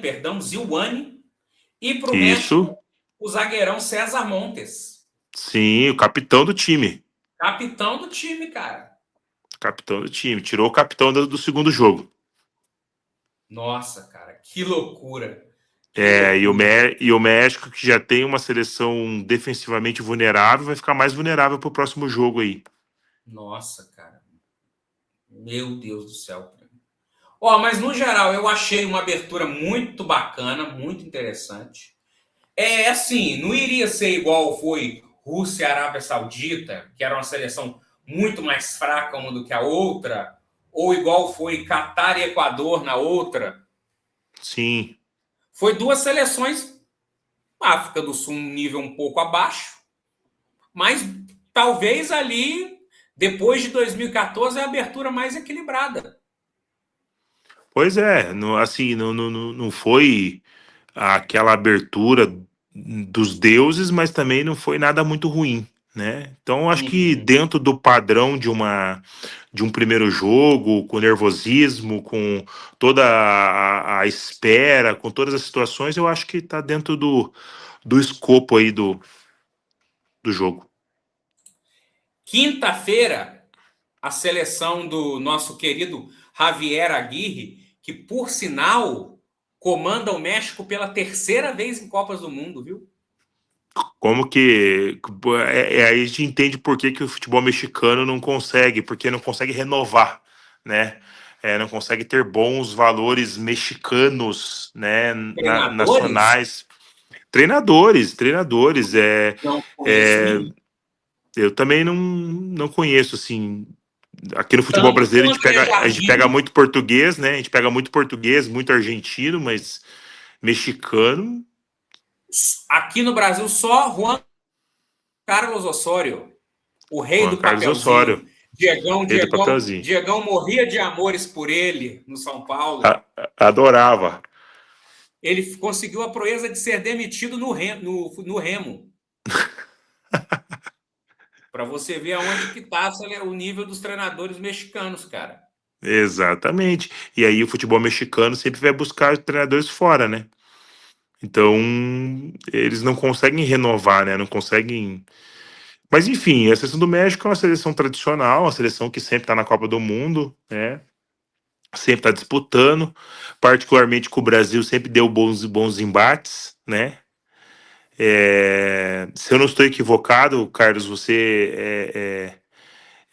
e para o Isso, México, o zagueirão César Montes, sim, o capitão do time. capitão do time, cara. Capitão do time. Tirou o capitão do segundo jogo. Nossa, cara, que loucura. Que loucura. E o México, que já tem uma seleção defensivamente vulnerável, vai ficar mais vulnerável para o próximo jogo aí. Nossa, cara. Meu Deus do céu. Ó, mas no geral eu achei uma abertura muito bacana, muito interessante. É assim, não iria ser igual foi Rússia e Arábia Saudita, que era uma seleção muito mais fraca uma do que a outra, ou igual foi Catar e Equador na outra. Sim. Foi duas seleções, África do Sul um nível um pouco abaixo, mas talvez ali, depois de 2014, a abertura mais equilibrada. Pois é, assim, não foi aquela abertura dos deuses, mas também não foi nada muito ruim, né? Então, acho que Uhum. dentro do padrão de um primeiro jogo, com nervosismo, com toda a espera, com todas as situações, eu acho que está dentro do escopo aí do jogo. Quinta-feira, a seleção do nosso querido Javier Aguirre, que, por sinal, comanda o México pela terceira vez em Copas do Mundo, viu? Como que aí a gente entende por que o futebol mexicano não consegue, porque não consegue renovar, né? Não consegue ter bons valores mexicanos, né? Treinadores? Nacionais, treinadores. Não conheço É, nenhum. eu também não conheço assim. Aqui no futebol Tanto que brasileiro o André a gente pega Jardine, muito português, né? A gente pega muito português, muito argentino, mas mexicano, aqui no Brasil, só Juan Carlos Osório, o rei Juan do Carlos Osório, papelzinho. Diegão, rei do Diegão, papelzinho. Diegão morria de amores por ele no São Paulo. Adorava. Ele conseguiu a proeza de ser demitido no Remo. Para você ver aonde que está o nível dos treinadores mexicanos, cara. Exatamente. E aí o futebol mexicano sempre vai buscar treinadores fora, né? Então, eles não conseguem renovar, né? Não conseguem. Mas enfim, a seleção do México é uma seleção tradicional, uma seleção que sempre está na Copa do Mundo, né? Sempre está disputando, particularmente com o Brasil, sempre deu bons embates, né? Se eu não estou equivocado, Carlos, você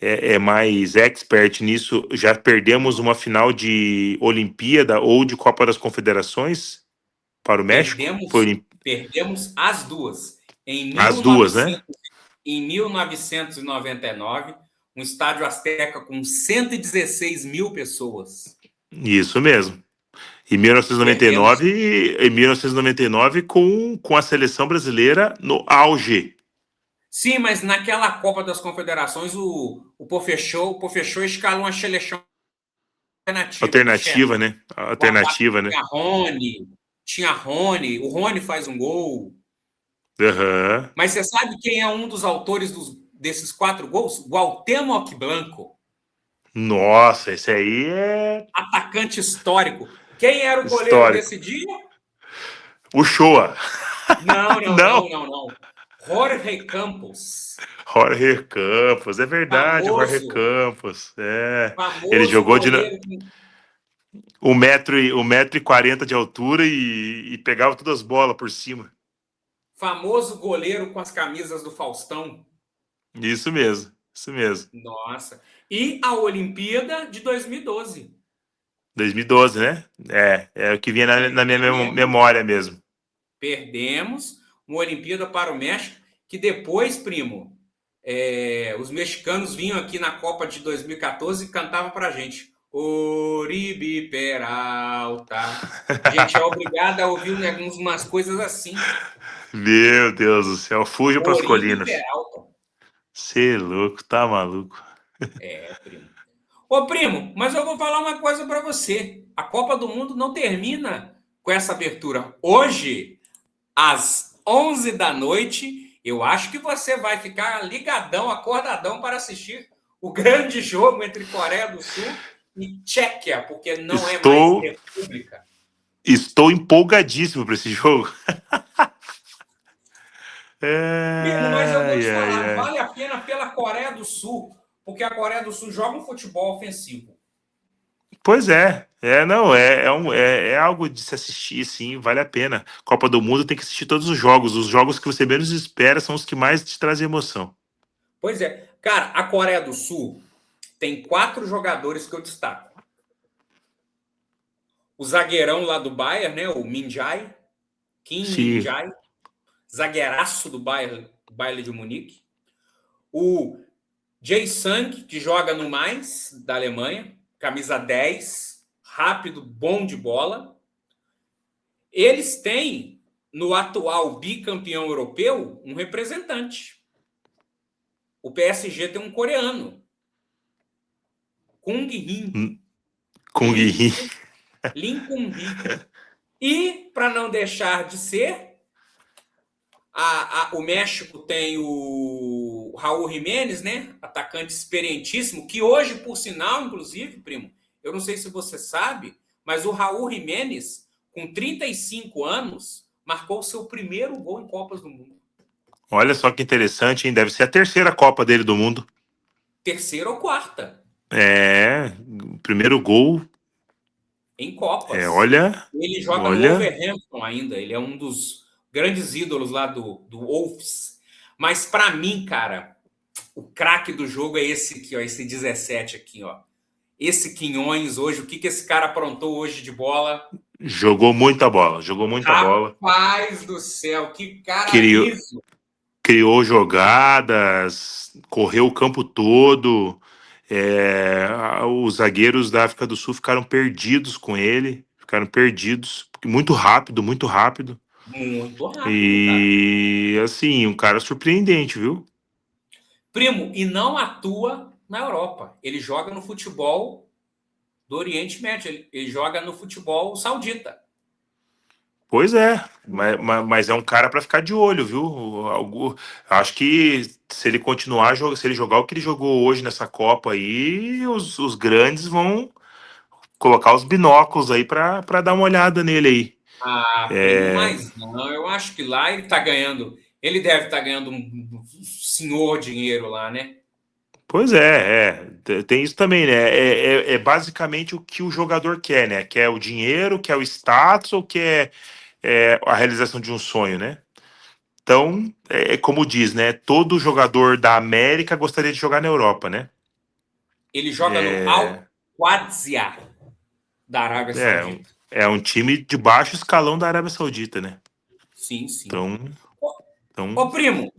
é mais expert nisso. Já perdemos uma final de Olimpíada ou de Copa das Confederações para o México? Perdemos as duas. Em As duas, 1900, né? em 1999, um estádio Azteca com 116 mil pessoas. Isso mesmo. Em 1999, Perdemos. em 1999 com a seleção brasileira no auge. Sim, mas naquela Copa das Confederações, o Pofechou escalou uma seleção alternativa, que chefe. Alternativa, né? O ataque Alternativa, né? tinha Rony, o Rony faz um gol. Aham. Mas você sabe quem é um dos autores desses 4 gols? Guautemoc Blanco, Nossa, esse aí é atacante histórico. Quem era o goleiro histórico. desse dia? O Shoa. Não, não, não, Não. não, não. Jorge Campos. Jorge Campos, é verdade, Jorge Famoso, Campos. É. Ele famoso jogou de goleiro. 1,40 m de altura e pegava todas as bolas por cima. Famoso goleiro com as camisas do Faustão. Isso mesmo, isso mesmo. Nossa. E a Olimpíada de 2012. 2012, né? É o que vinha na minha Perdemos, memória mesmo. perdemos uma Olimpíada para o México, que depois, primo, os mexicanos vinham aqui na Copa de 2014 e cantavam para a gente. Oribe Peralta. A gente é obrigado a ouvir umas coisas assim. Meu Deus do céu, fuja para as Oribe colinas. Peralta. Cê é louco, tá maluco. Primo. Ô, primo, mas eu vou falar uma coisa para você. A Copa do Mundo não termina com essa abertura. Hoje, às 11 da noite, eu acho que você vai ficar ligadão, acordadão para assistir o grande jogo entre Coreia do Sul e Tchequia, porque não é mais Estou, república. estou empolgadíssimo para esse jogo. Primo, mas eu vou Ai, te ai, falar, ai. vale a pena pela Coreia do Sul, porque a Coreia do Sul joga um futebol ofensivo. Pois não, é algo de se assistir, sim, vale a pena. Copa do Mundo tem que assistir todos os jogos que você menos espera são os que mais te trazem emoção. Pois é, cara, a Coreia do Sul tem 4 jogadores que eu destaco. O zagueirão lá do Bayern, né, o Min-jae, Kim Sim, Min-jae, zagueiraço do Bayern de Munique. O Jae-sung, que joga no Mainz, da Alemanha, camisa 10, rápido, bom de bola. Eles têm, no atual bicampeão europeu, um representante. O PSG tem um coreano, Kung Hin. Kung Hee. Lin Kung-hee. E, para não deixar de ser, o México tem o Raul Jiménez, né? Atacante experientíssimo, que hoje, por sinal, inclusive, primo, eu não sei se você sabe, mas o Raul Jiménez, com 35 anos, marcou o seu primeiro gol em Copas do Mundo. Olha só que interessante, hein? Deve ser a terceira Copa dele do mundo. Terceira ou quarta. O primeiro gol. Em Copas. Olha, Ele joga no olha. Wolverhampton ainda. Ele é um dos grandes ídolos lá do Wolves. Mas para mim, cara, o craque do jogo é esse aqui, ó, esse 17 aqui, ó. Esse Quinhões hoje, o que esse cara aprontou hoje de bola? Jogou muita bola, jogou muita bola. Rapaz do céu, que cara Criou, liso. criou jogadas, correu o campo todo. Os zagueiros da África do Sul ficaram perdidos com ele, ficaram perdidos, muito rápido, muito rápido. Muito rápido, cara. E assim, um cara surpreendente, viu? Primo, e não atua na Europa. Ele joga no futebol do Oriente Médio, ele joga no futebol saudita. Pois é, mas é um cara para ficar de olho, viu? Acho que se ele continuar, se ele jogar o que ele jogou hoje nessa Copa aí, os grandes vão colocar os binóculos aí para dar uma olhada nele aí. Ah, primo, É, mas não, eu acho que lá ele tá ganhando, ele deve estar ganhando um senhor dinheiro lá, né? pois tem isso também, né? É basicamente o que o jogador quer, né? Quer o dinheiro, quer o status ou quer a realização de um sonho, né? Então, como diz, né? Todo jogador da América gostaria de jogar na Europa, né? Ele joga no É, Al-Qadsia da Arábia é, Saudita. é um time de baixo escalão da Arábia Saudita, né? Sim, sim. Então, Ô, então, ô, primo,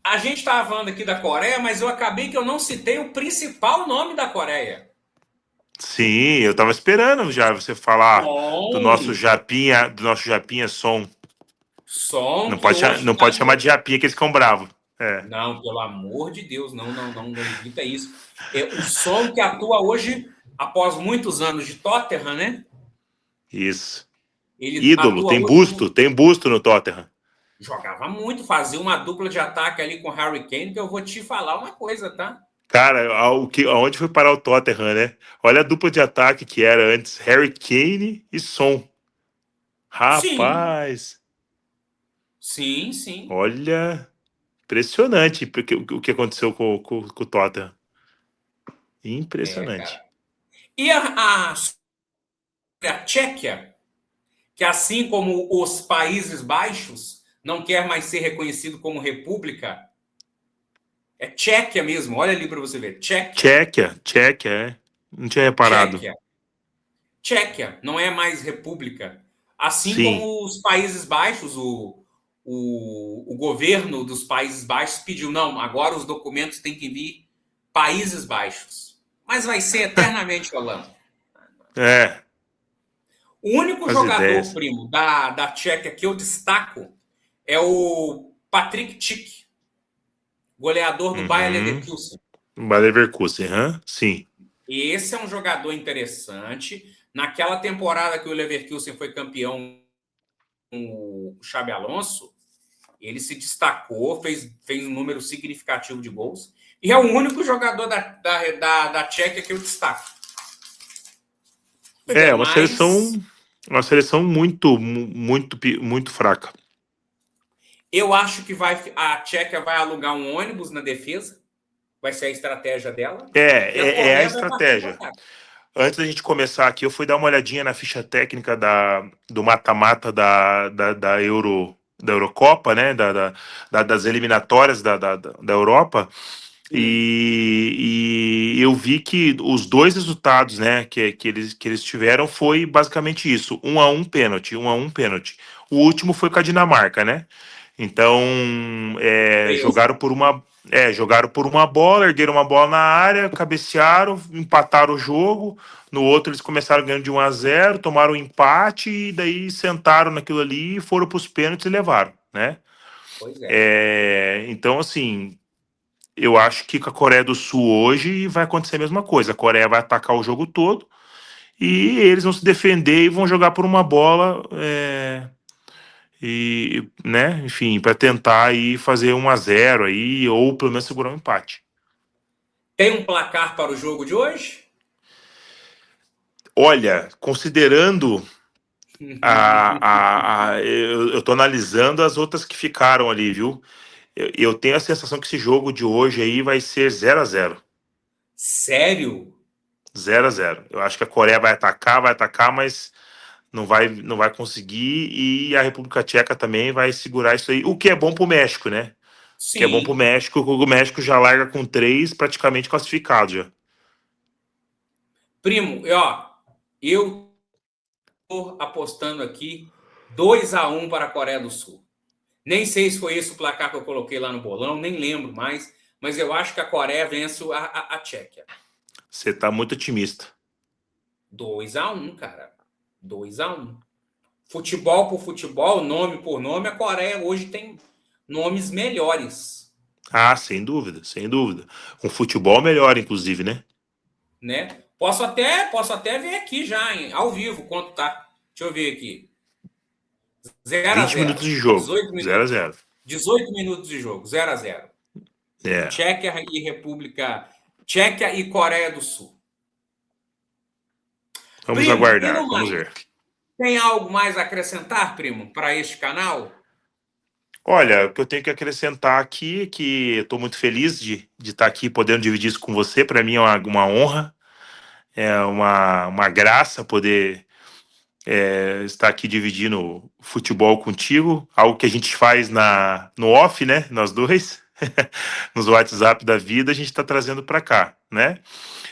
a gente estava falando aqui da Coreia, mas eu acabei que eu não citei o principal nome da Coreia. sim, eu tava esperando já você falar Som. Do nosso Japinha Som. Som Não que pode, hoje não está pode chamar no. de Japinha que eles ficam bravos. É, Não, pelo amor de Deus, não, não, não, não grita isso. É o som que atua hoje, após muitos anos de Tottenham, né? isso. Ele Ídolo, atua hoje no. tem busto no Tottenham. Jogava muito, fazia uma dupla de ataque ali com o Harry Kane, que eu vou te falar uma coisa, tá? Cara, aonde foi parar o Tottenham, né? Olha a dupla de ataque que era antes, Harry Kane e Son. Sim, Rapaz, sim, sim. olha, impressionante porque, o que aconteceu com o Tottenham. É, Impressionante. cara. E a Tchequia, que assim como os Países Baixos, não quer mais ser reconhecido como república, é Tchequia mesmo, olha ali para você ver, Tchequia. Tchequia, não tinha reparado. Tchequia. Tchequia não é mais república. Assim Sim. como os Países Baixos, o governo dos Países Baixos pediu, não, agora os documentos têm que vir Países Baixos. Mas vai ser eternamente Holanda. É, O único as jogador, ideias. primo, da Tchequia que eu destaco é o Patrick Schick, goleador do Bayer Uhum. Leverkusen. Bayer Leverkusen, sim. Esse é um jogador interessante. Naquela temporada que o Leverkusen foi campeão com o Xabi Alonso, ele se destacou, fez um número significativo de gols. E é o único jogador da Tchequia que eu destaco. Os É demais, uma seleção muito fraca. eu acho que a Tchequia vai alugar um ônibus na defesa. Vai ser a estratégia dela. E a É a Coreia vai partir para estratégia. ataque. Antes da gente começar aqui, eu fui dar uma olhadinha na ficha técnica do mata-mata da Eurocopa, né? Das eliminatórias da Europa. Hum, E eu vi que os dois resultados, né, que eles tiveram foi basicamente isso: 1-1 pênalti, 1-1 pênalti. O último foi com a Dinamarca, né? Então, preso. jogaram por uma bola, ergueram uma bola na área, cabecearam, empataram o jogo. No outro, eles começaram ganhando de 1-0, tomaram um empate e daí sentaram naquilo ali, foram para os pênaltis e levaram, né? Pois é. Então, assim, eu acho que com a Coreia do Sul hoje vai acontecer a mesma coisa. A Coreia vai atacar o jogo todo e eles vão se defender e vão jogar por uma bola. E, né, enfim, para tentar aí fazer 1-0 aí, ou pelo menos segurar um empate. Tem um placar para o jogo de hoje? Olha, considerando eu tô analisando as outras que ficaram ali, viu? Eu tenho a sensação que esse jogo de hoje aí vai ser 0-0. Sério? 0-0. Eu acho que a Coreia vai atacar, mas não vai conseguir e a República Tcheca também vai segurar isso aí, o que é bom pro México, né? Que é bom pro Sim. México, o México já larga com 3 praticamente classificado já. Primo, eu tô apostando aqui 2-1 para a Coreia do Sul. Nem sei se foi esse o placar que eu coloquei lá no bolão, nem lembro mais, mas eu acho que a Coreia vence a Tchequia. Você tá muito otimista. 2-1, cara. 2-1. Futebol por futebol, nome por nome, a Coreia hoje tem nomes melhores, Ah, sem dúvida, sem dúvida. Um futebol melhor, inclusive, né? né? Posso até ver aqui já, ao vivo, quanto tá. Deixa eu ver aqui. 0 a 20 minutos 0. de jogo, 18 0 a minutos. 0. 18 minutos de jogo, 0 a 0. É, Tchequia e Coreia do Sul. vamos Primo, e aguardar, no vamos mais? ver. Tem algo mais a acrescentar, primo, para este canal? Olha, o que eu tenho que acrescentar aqui é que estou muito feliz de estar aqui podendo dividir isso com você. Para mim é uma honra, é uma graça poder estar aqui dividindo futebol contigo, algo que a gente faz no off, né? Nós dois, nos WhatsApp da vida, a gente está trazendo para cá, né?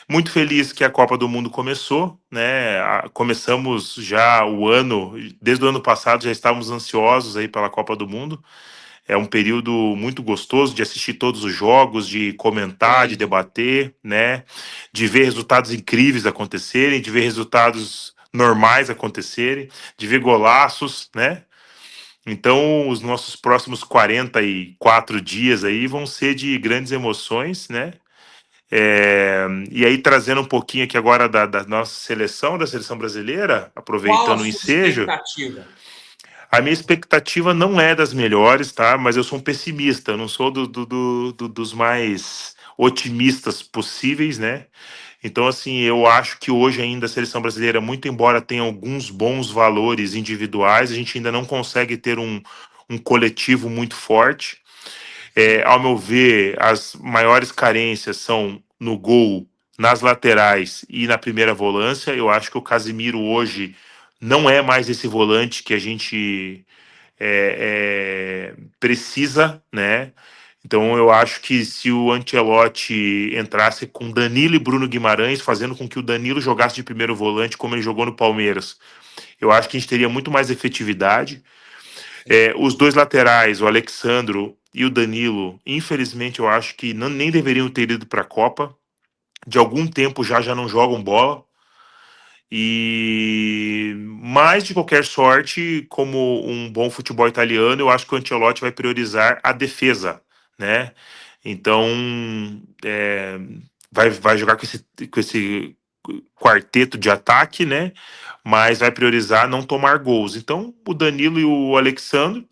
Muito feliz que a Copa do Mundo começou, né? Começamos já o ano, desde o ano passado já estávamos ansiosos aí pela Copa do Mundo. É um período muito gostoso de assistir todos os jogos, de comentar, de debater, né? De ver resultados incríveis acontecerem, de ver resultados normais acontecerem, de ver golaços, né? Então, os nossos próximos 44 dias aí vão ser de grandes emoções, né? E aí, trazendo um pouquinho aqui agora da nossa seleção, da seleção brasileira, Qual a aproveitando o sua ensejo, expectativa? a minha expectativa não é das melhores, tá? Mas eu sou um pessimista, eu não sou dos mais otimistas possíveis, né? Então, assim, eu acho que hoje ainda a seleção brasileira, muito embora tenha alguns bons valores individuais, a gente ainda não consegue ter um coletivo muito forte. Ao meu ver, as maiores carências são no gol, nas laterais e na primeira volância. Eu acho que o Casimiro hoje não é mais esse volante que a gente precisa, né? Então eu acho que se o Ancelotti entrasse com Danilo e Bruno Guimarães, fazendo com que o Danilo jogasse de primeiro volante como ele jogou no Palmeiras, eu acho que a gente teria muito mais efetividade. Os dois laterais, o Alexandro e o Danilo, infelizmente eu acho que nem deveriam ter ido para a Copa. De algum tempo já não jogam bola. Mas de qualquer sorte, como um bom futebol italiano, eu acho que o Ancelotti vai priorizar a defesa, né? Então vai jogar com esse quarteto de ataque, né? Mas vai priorizar não tomar gols. Então o Danilo e o Alexandre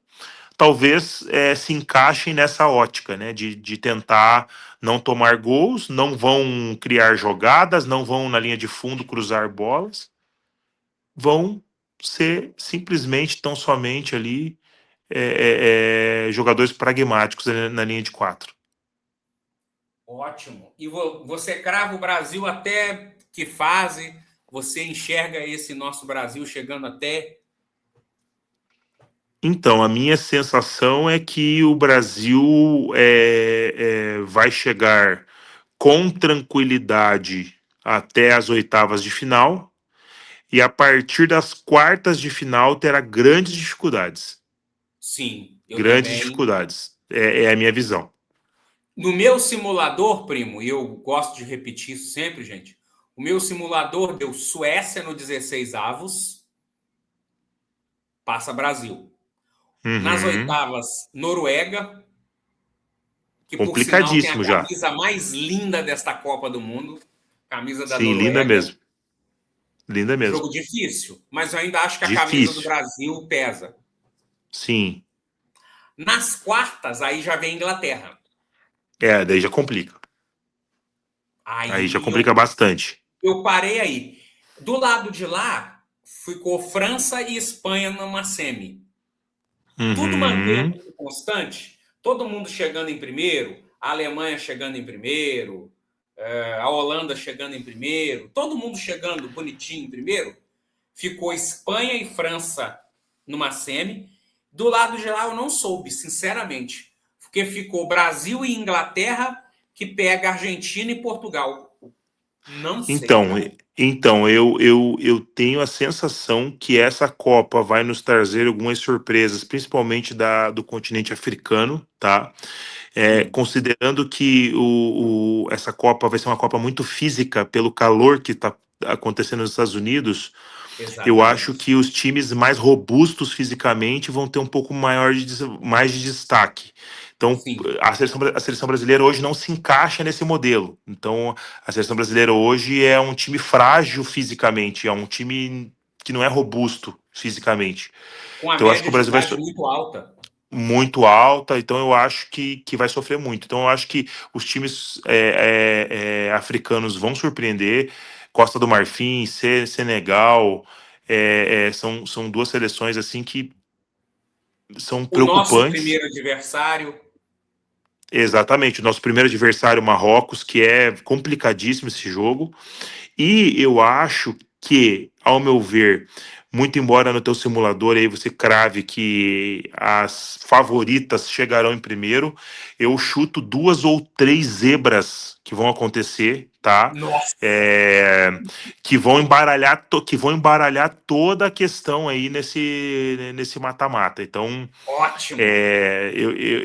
talvez se encaixem nessa ótica, né? De tentar não tomar gols, não vão criar jogadas, não vão na linha de fundo cruzar bolas, vão ser simplesmente, tão somente ali jogadores pragmáticos na linha de quatro. Ótimo. E você crava o Brasil até que fase? Você enxerga esse nosso Brasil chegando até? Então, a minha sensação é que o Brasil vai chegar com tranquilidade até as oitavas de final e a partir das quartas de final terá grandes dificuldades. Sim, eu Grandes também. dificuldades. É a minha visão. No meu simulador, primo, e eu gosto de repetir isso sempre, gente, o meu simulador deu Suécia no 16 avos, passa Brasil. Nas Uhum. oitavas, Noruega, que por sinal tem a Complicadíssimo já. camisa mais linda desta Copa do Mundo, camisa da Sim, linda Noruega. mesmo. Linda mesmo. Jogo difícil, mas eu ainda acho que a camisa do Difícil. Brasil pesa. Sim. Nas quartas, aí já vem a Inglaterra. Daí já complica. Aí já Aí complica bastante. eu parei aí. Do lado de lá, ficou França e Espanha numa semi. Tudo Uhum. mantendo constante, todo mundo chegando em primeiro, a Alemanha chegando em primeiro, a Holanda chegando em primeiro, todo mundo chegando bonitinho em primeiro. Ficou Espanha e França numa semi. Do lado de lá eu não soube, sinceramente, porque ficou Brasil e Inglaterra, que pega Argentina e Portugal. Não sei. Então eu tenho a sensação que essa Copa vai nos trazer algumas surpresas, principalmente do continente africano, tá? Sim, Considerando que essa Copa vai ser uma Copa muito física pelo calor que está acontecendo nos Estados Unidos, eu acho exatamente. que os times mais robustos fisicamente vão ter um pouco mais de destaque. Então, Sim, a seleção brasileira hoje não se encaixa nesse modelo. Então, a seleção brasileira hoje é um time frágil fisicamente, é um time que não é robusto fisicamente. Com a Então eu acho que média o de Brasil vai idade muito alta. muito alta, então eu acho que vai sofrer muito. Então eu acho que os times africanos vão surpreender. Costa do Marfim, Senegal, são duas seleções assim que são O nosso preocupantes. primeiro adversário. Exatamente, o nosso primeiro adversário, Marrocos, que é complicadíssimo esse jogo. E eu acho que, ao meu ver, muito embora no teu simulador aí você crave que as favoritas chegarão em primeiro, eu chuto duas ou três zebras que vão acontecer, tá? Nossa, É, que vão embaralhar toda a questão aí nesse mata-mata. Então, ótimo.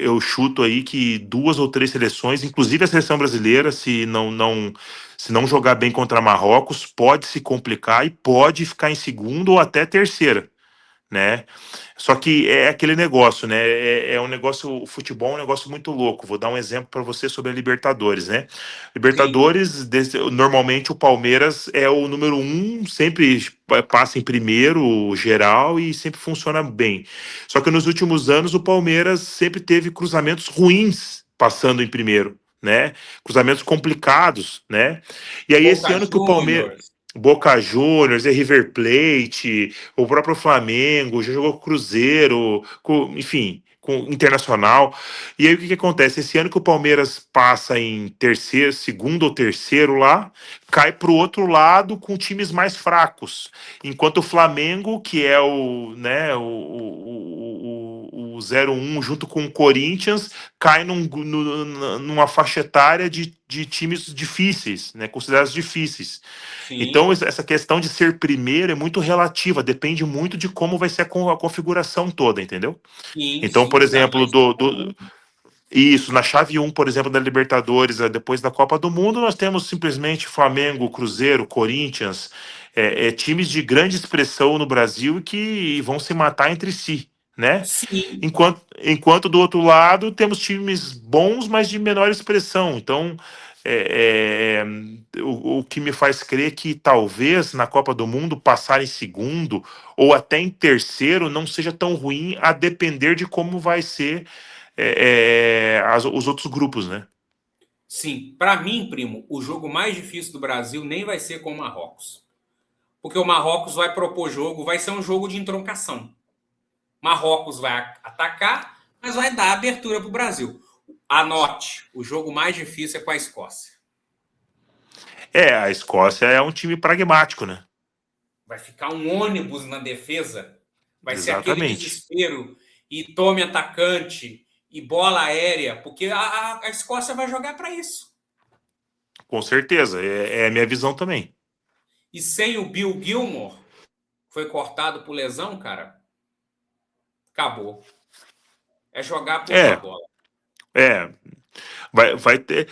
eu chuto aí que duas ou três seleções, inclusive a seleção brasileira, se não jogar bem contra Marrocos, pode se complicar e pode ficar em segundo ou até terceira, né? Só que é aquele negócio, né? É um negócio, o futebol é um negócio muito louco. Vou dar um exemplo para você sobre a Libertadores, né? Sim, Libertadores, normalmente o Palmeiras é o número um, sempre passa em primeiro geral e sempre funciona bem. Só que nos últimos anos o Palmeiras sempre teve cruzamentos ruins passando em primeiro, né? Cruzamentos complicados, né? E aí esse Boca ano que o Palmeiras Juniors. Boca Juniors, River Plate, o próprio Flamengo, já jogou com Cruzeiro, enfim, com Internacional. E aí o que acontece? Esse ano que o Palmeiras passa em terceiro, segundo ou terceiro lá, cai para o outro lado com times mais fracos. Enquanto o Flamengo, que é o 0-1 junto com o Corinthians, cai numa faixa etária de times difíceis, né, considerados difíceis. Então, Sim, essa questão de ser primeiro é muito relativa, depende muito de como vai ser a configuração toda, entendeu? sim, Então, por sim. Ainda exemplo, mais na Copa. isso, na chave um, por exemplo, da Libertadores, depois da Copa do Mundo, nós temos simplesmente Flamengo, Cruzeiro, Corinthians, times de grande expressão no Brasil que vão se matar entre si, né? Sim, Enquanto do outro lado temos times bons, mas de menor expressão. Então, o que me faz crer que talvez na Copa do Mundo passar em segundo ou até em terceiro não seja tão ruim, a depender de como vai ser os outros grupos, né? sim. Para mim, primo, o jogo mais difícil do Brasil nem vai ser com o Marrocos. Porque o Marrocos vai propor jogo, vai ser um jogo de entroncação. Marrocos vai atacar, mas vai dar abertura para o Brasil. Anote, o jogo mais difícil é com a Escócia. A Escócia é um time pragmático, né? Vai ficar um ônibus na defesa, vai ser aquele Exatamente. desespero e tome atacante e bola aérea, porque a Escócia vai jogar para isso. Com certeza. É a minha visão também. E sem o Bill Gilmore, foi cortado por lesão, cara, acabou. É jogar por uma É, bola. é. Vai ter.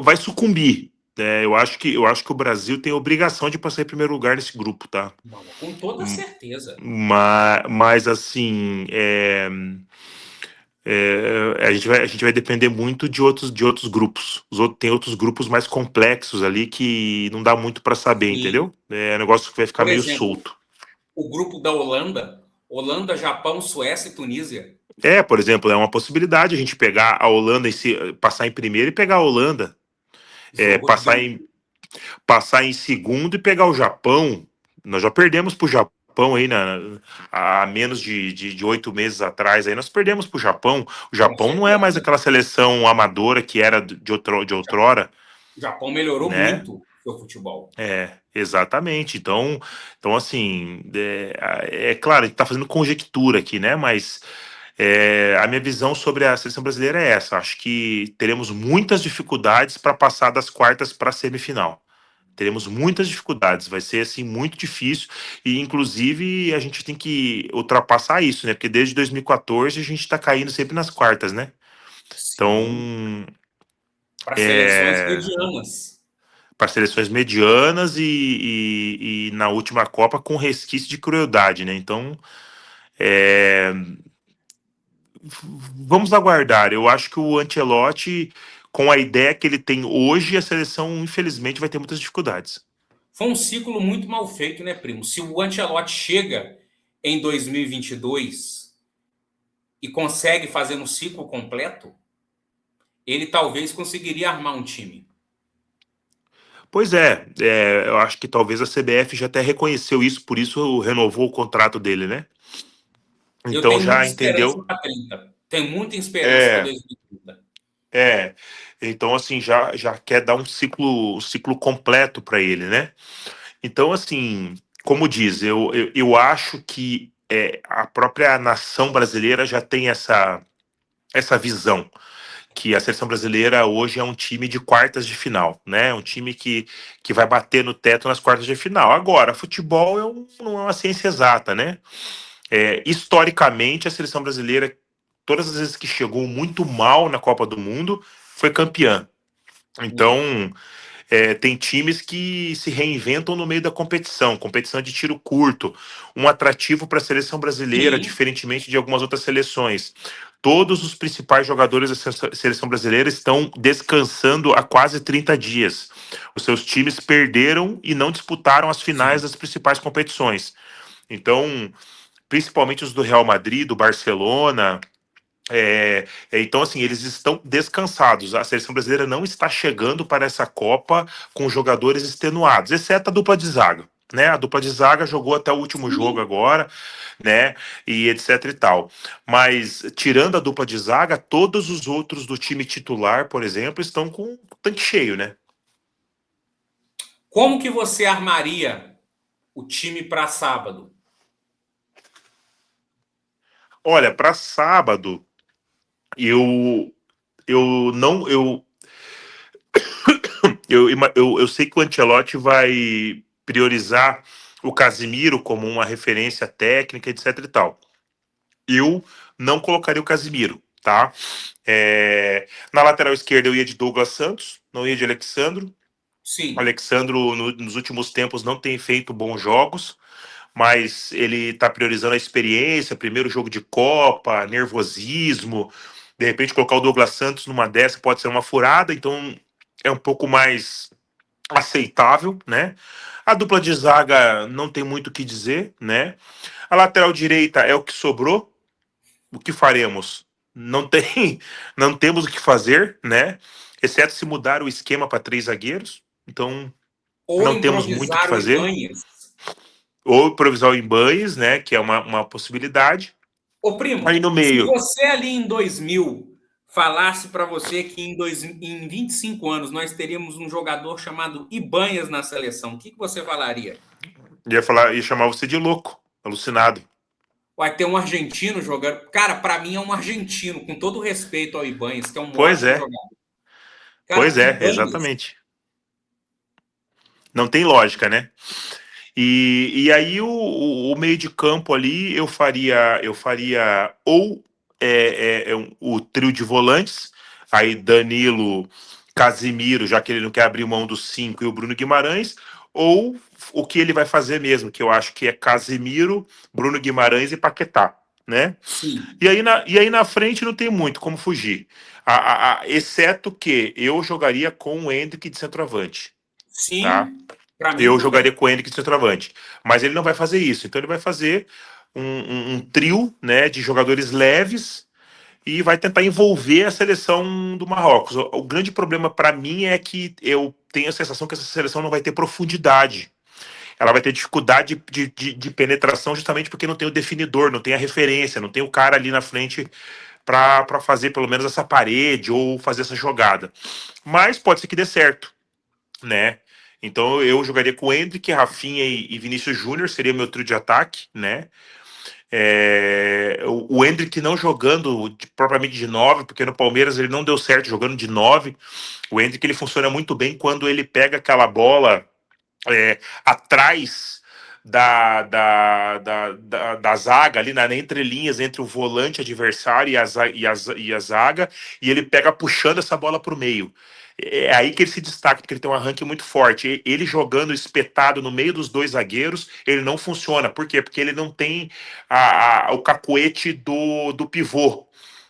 Vai sucumbir. Eu acho que o Brasil tem a obrigação de passar em primeiro lugar nesse grupo, tá? Não, com toda certeza. Mas assim, a gente vai depender muito de outros grupos. Tem outros grupos mais complexos ali que não dá muito para saber, Sim. entendeu? É um negócio que vai ficar Por meio exemplo, solto. o grupo da Holanda, Holanda, Japão, Suécia e Tunísia. Por exemplo, é uma possibilidade a gente pegar a Holanda passar em primeiro e pegar a Holanda, é, Jogo passar duro. em, passar em segundo e pegar o Japão. Nós já perdemos para o Japão aí há menos de 8 meses atrás. Aí nós perdemos para o Japão. O Com Japão não é mais certeza. aquela seleção amadora que era de outrora, O Japão melhorou né? muito o seu futebol. Exatamente. Então assim, claro, a gente está fazendo conjectura aqui, né? Mas a minha visão sobre a seleção brasileira é essa. Acho que teremos muitas dificuldades para passar das quartas para a semifinal. Teremos muitas dificuldades, vai ser assim muito difícil e inclusive a gente tem que ultrapassar isso, né? Porque desde 2014 a gente está caindo sempre nas quartas, né? Sim. Então, Para seleções é, medianas. para seleções medianas e na última Copa com resquício de crueldade, né? Então, é, vamos aguardar. Eu acho que o Ancelotti, com a ideia que ele tem hoje, a seleção infelizmente vai ter muitas dificuldades. Foi um ciclo muito mal feito, né, primo? Se o Ancelotti chega em 2022 e consegue fazer um ciclo completo, ele talvez conseguiria armar um time. Pois eu acho que talvez a CBF já até reconheceu isso, por isso renovou o contrato dele, né? Eu Então tenho já muita esperança entendeu. para 30. Tenho muita esperança para É, 2030. é. Então, assim, já quer dar um ciclo completo para ele, né? Então, assim, como diz, eu acho que a própria nação brasileira já tem essa visão, que a seleção brasileira hoje é um time de quartas de final, né? Um time que vai bater no teto nas quartas de final. Agora, futebol não é uma ciência exata, né? Historicamente, a seleção brasileira, todas as vezes que chegou muito mal na Copa do Mundo, foi campeã. É. Então, tem times que se reinventam no meio da competição, competição de tiro curto, um atrativo para a seleção brasileira, Sim, diferentemente de algumas outras seleções. Todos os principais jogadores da seleção brasileira estão descansando há quase 30 dias. Os seus times perderam e não disputaram as finais sim. das principais competições. Então, principalmente os do Real Madrid, do Barcelona, então, assim, eles estão descansados. A seleção brasileira não está chegando para essa Copa com jogadores extenuados, exceto a dupla de zaga. Né? A dupla de zaga jogou até o último jogo Sim. agora, né? E etc e tal. Mas, tirando a dupla de zaga, todos os outros do time titular, por exemplo, estão com o tanque cheio, né? Como que você armaria o time para sábado? Olha, para sábado, eu, eu não. Eu sei que o Ancelotti vai priorizar o Casimiro como uma referência técnica, etc e tal. Eu não colocaria o Casimiro, tá? Na lateral esquerda eu ia de Douglas Santos, não ia de Alexandro. O Sim. Alexandro, nos últimos tempos, não tem feito bons jogos, mas ele tá priorizando a experiência, primeiro jogo de Copa, nervosismo. De repente, colocar o Douglas Santos numa dessa pode ser uma furada, então é um pouco mais aceitável, né? A dupla de zaga não tem muito o que dizer, né? A lateral direita é o que sobrou. O que faremos? Não tem, não temos o que fazer, né? Exceto se mudar o esquema para três zagueiros. Então, Ou não temos muito o que improvisar o fazer. Ibañez. Ou improvisar o Ibañez, né? Que é uma possibilidade. Ô, Aí primo, no se meio, você ali em 2000 falasse para você que em 25 anos nós teríamos um jogador chamado Ibañez na seleção, o que você falaria? ia chamar você de louco, alucinado. Vai ter um argentino jogando. Cara, para mim é um argentino, com todo respeito ao Ibañez, que é um Pois ótimo é, jogador. pois Cara, é, Ibañez. exatamente. Não tem lógica, né? E aí o meio de campo ali eu faria ou o trio de volantes, aí Danilo, Casimiro, já que ele não quer abrir mão dos cinco, e o Bruno Guimarães, ou o que ele vai fazer mesmo, que eu acho que é Casimiro, Bruno Guimarães e Paquetá, né? Sim, E aí na frente não tem muito como fugir. Exceto que eu jogaria com o Endrick de centroavante, tá? sim, para mim Eu jogaria também. com o Henrique de centroavante. Mas ele não vai fazer isso. Então ele vai fazer um trio, né, de jogadores leves e vai tentar envolver a seleção do Marrocos. O grande problema para mim é que eu tenho a sensação que essa seleção não vai ter profundidade. Ela vai ter dificuldade de penetração justamente porque não tem o definidor, não tem a referência, não tem o cara ali na frente para fazer pelo menos essa parede ou fazer essa jogada. Mas pode ser que dê certo, né? Então eu jogaria com Endrick, Rafinha e Vinícius Júnior, seria meu trio de ataque, né? O Endrick não jogando propriamente de 9, porque no Palmeiras ele não deu certo jogando de 9. O Endrick ele funciona muito bem quando ele pega aquela bola atrás da zaga, ali na entrelinhas entre o volante adversário e a zaga, e ele pega puxando essa bola para o meio. É aí que ele se destaca, porque ele tem um arranque muito forte. Ele jogando espetado no meio dos dois zagueiros, ele não funciona. Por quê? Porque ele não tem o cacuete do pivô.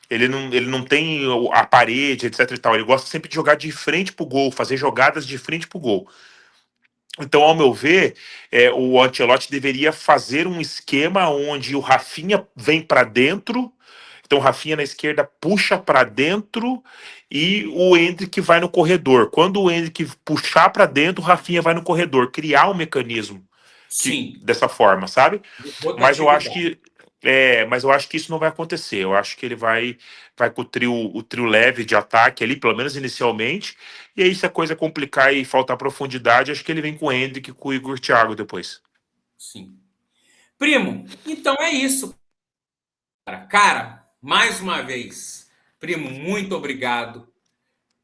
Ele não tem a parede, etc e tal. Ele gosta sempre de jogar de frente pro gol, fazer jogadas de frente pro gol. Então, ao meu ver, o Ancelotti deveria fazer um esquema onde o Rafinha vem para dentro, então o Rafinha na esquerda puxa para dentro e o Endrick vai no corredor. Quando o Endrick puxar para dentro, o Rafinha vai no corredor, criar um mecanismo Sim, dessa forma, sabe? de Mas eu acho rotatividade. que mas eu acho que isso não vai acontecer. Eu acho que ele vai com o trio leve de ataque ali, pelo menos inicialmente. E aí, se a coisa complicar e faltar profundidade, acho que ele vem com o Hendrick e com o Igor Thiago depois. Sim. Primo, então é isso, cara. Cara, mais uma vez, primo, muito obrigado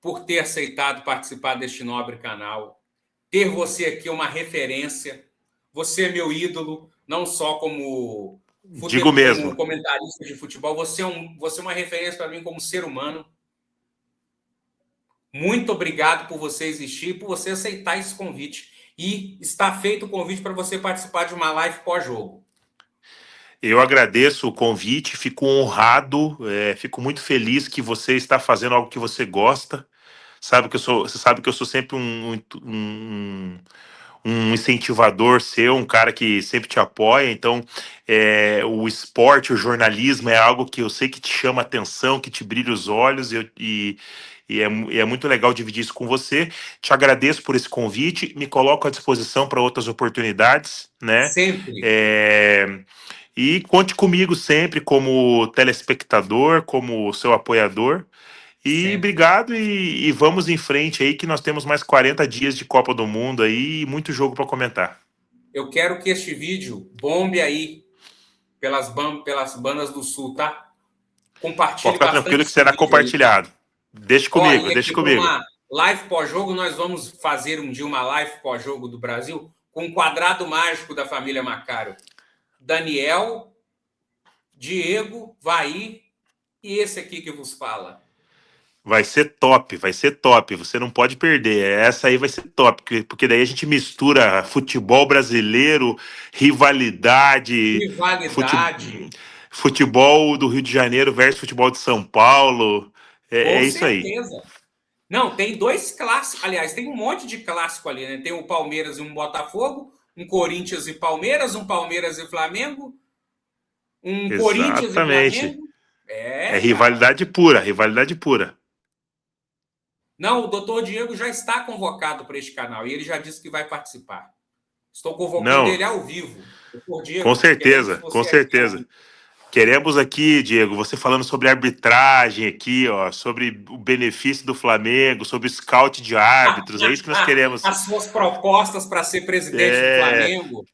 por ter aceitado participar deste nobre canal. Ter você aqui é uma referência. Você é meu ídolo, não só Digo como mesmo. comentarista de futebol, você é uma referência para mim como ser humano. Muito obrigado por você existir e por você aceitar esse convite. E está feito o convite para você participar de uma live pós-jogo. Eu agradeço o convite, fico honrado, fico muito feliz que você está fazendo algo que você gosta. Você sabe que eu sou sempre um incentivador seu, um cara que sempre te apoia. Então, o esporte, o jornalismo é algo que eu sei que te chama atenção, que te brilha os olhos, e é muito legal dividir isso com você. Te agradeço por esse convite, me coloco à disposição para outras oportunidades, né? Sempre. É, e conte comigo sempre como telespectador, como seu apoiador. E Sempre. obrigado e vamos em frente aí que nós temos mais 40 dias de Copa do Mundo aí e muito jogo para comentar. Eu quero que este vídeo bombe aí pelas bandas do Sul, tá? Pode Compartilhe ficar bastante tranquilo que esse será vídeo aí, tá? compartilhado. Deixe Ó, comigo, e deixe aqui para comigo. uma live pós-jogo, nós vamos fazer um dia uma live pós-jogo do Brasil com o quadrado mágico da família Macário. Daniel, Diego, Vai e esse aqui que vos fala. Vai ser top, vai ser top. Você não pode perder. Essa aí vai ser top, porque daí a gente mistura futebol brasileiro, rivalidade, Rivalidade, futebol do Rio de Janeiro versus futebol de São Paulo. É, com é isso aí. certeza. Não, tem dois clássicos. Aliás, tem um monte de clássico ali, né? Tem o Palmeiras e um Botafogo, um Corinthians e Palmeiras, um Palmeiras e Flamengo, um Corinthians e Exatamente. Flamengo. É É, cara. rivalidade pura, rivalidade pura. Não, o doutor Diego já está convocado para este canal e ele já disse que vai participar. Estou convocando Não, ele ao vivo. Doutor com Diego, queremos certeza, com você aqui ao certeza. vivo. Queremos aqui, Diego, você falando sobre arbitragem aqui, ó, sobre o benefício do Flamengo, sobre o scout de árbitros, é isso que nós queremos. As suas propostas para ser presidente do É, Flamengo.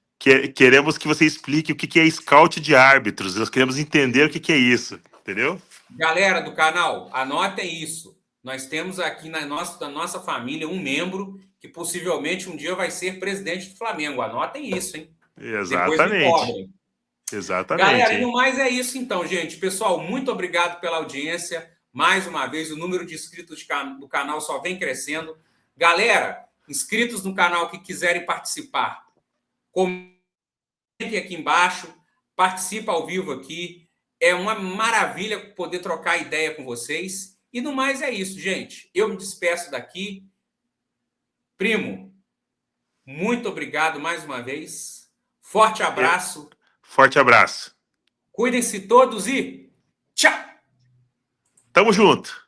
queremos que você explique o que é scout de árbitros. Nós queremos entender o que é isso, entendeu? Galera do canal, anotem isso. Nós temos aqui na nossa família um membro que possivelmente um dia vai ser presidente do Flamengo. Anotem isso, hein? Depois me Exatamente, cobrem. Galera, exatamente. e no mais é isso então, gente. Pessoal, muito obrigado pela audiência. Mais uma vez, o número de inscritos do canal só vem crescendo. Galera, inscritos no canal que quiserem participar, comentem aqui embaixo, participa ao vivo aqui. É uma maravilha poder trocar ideia com vocês. E no mais é isso, gente. Eu me despeço daqui. Primo, muito obrigado mais uma vez. Forte abraço. Forte abraço. Cuidem-se todos e tchau! Tamo junto.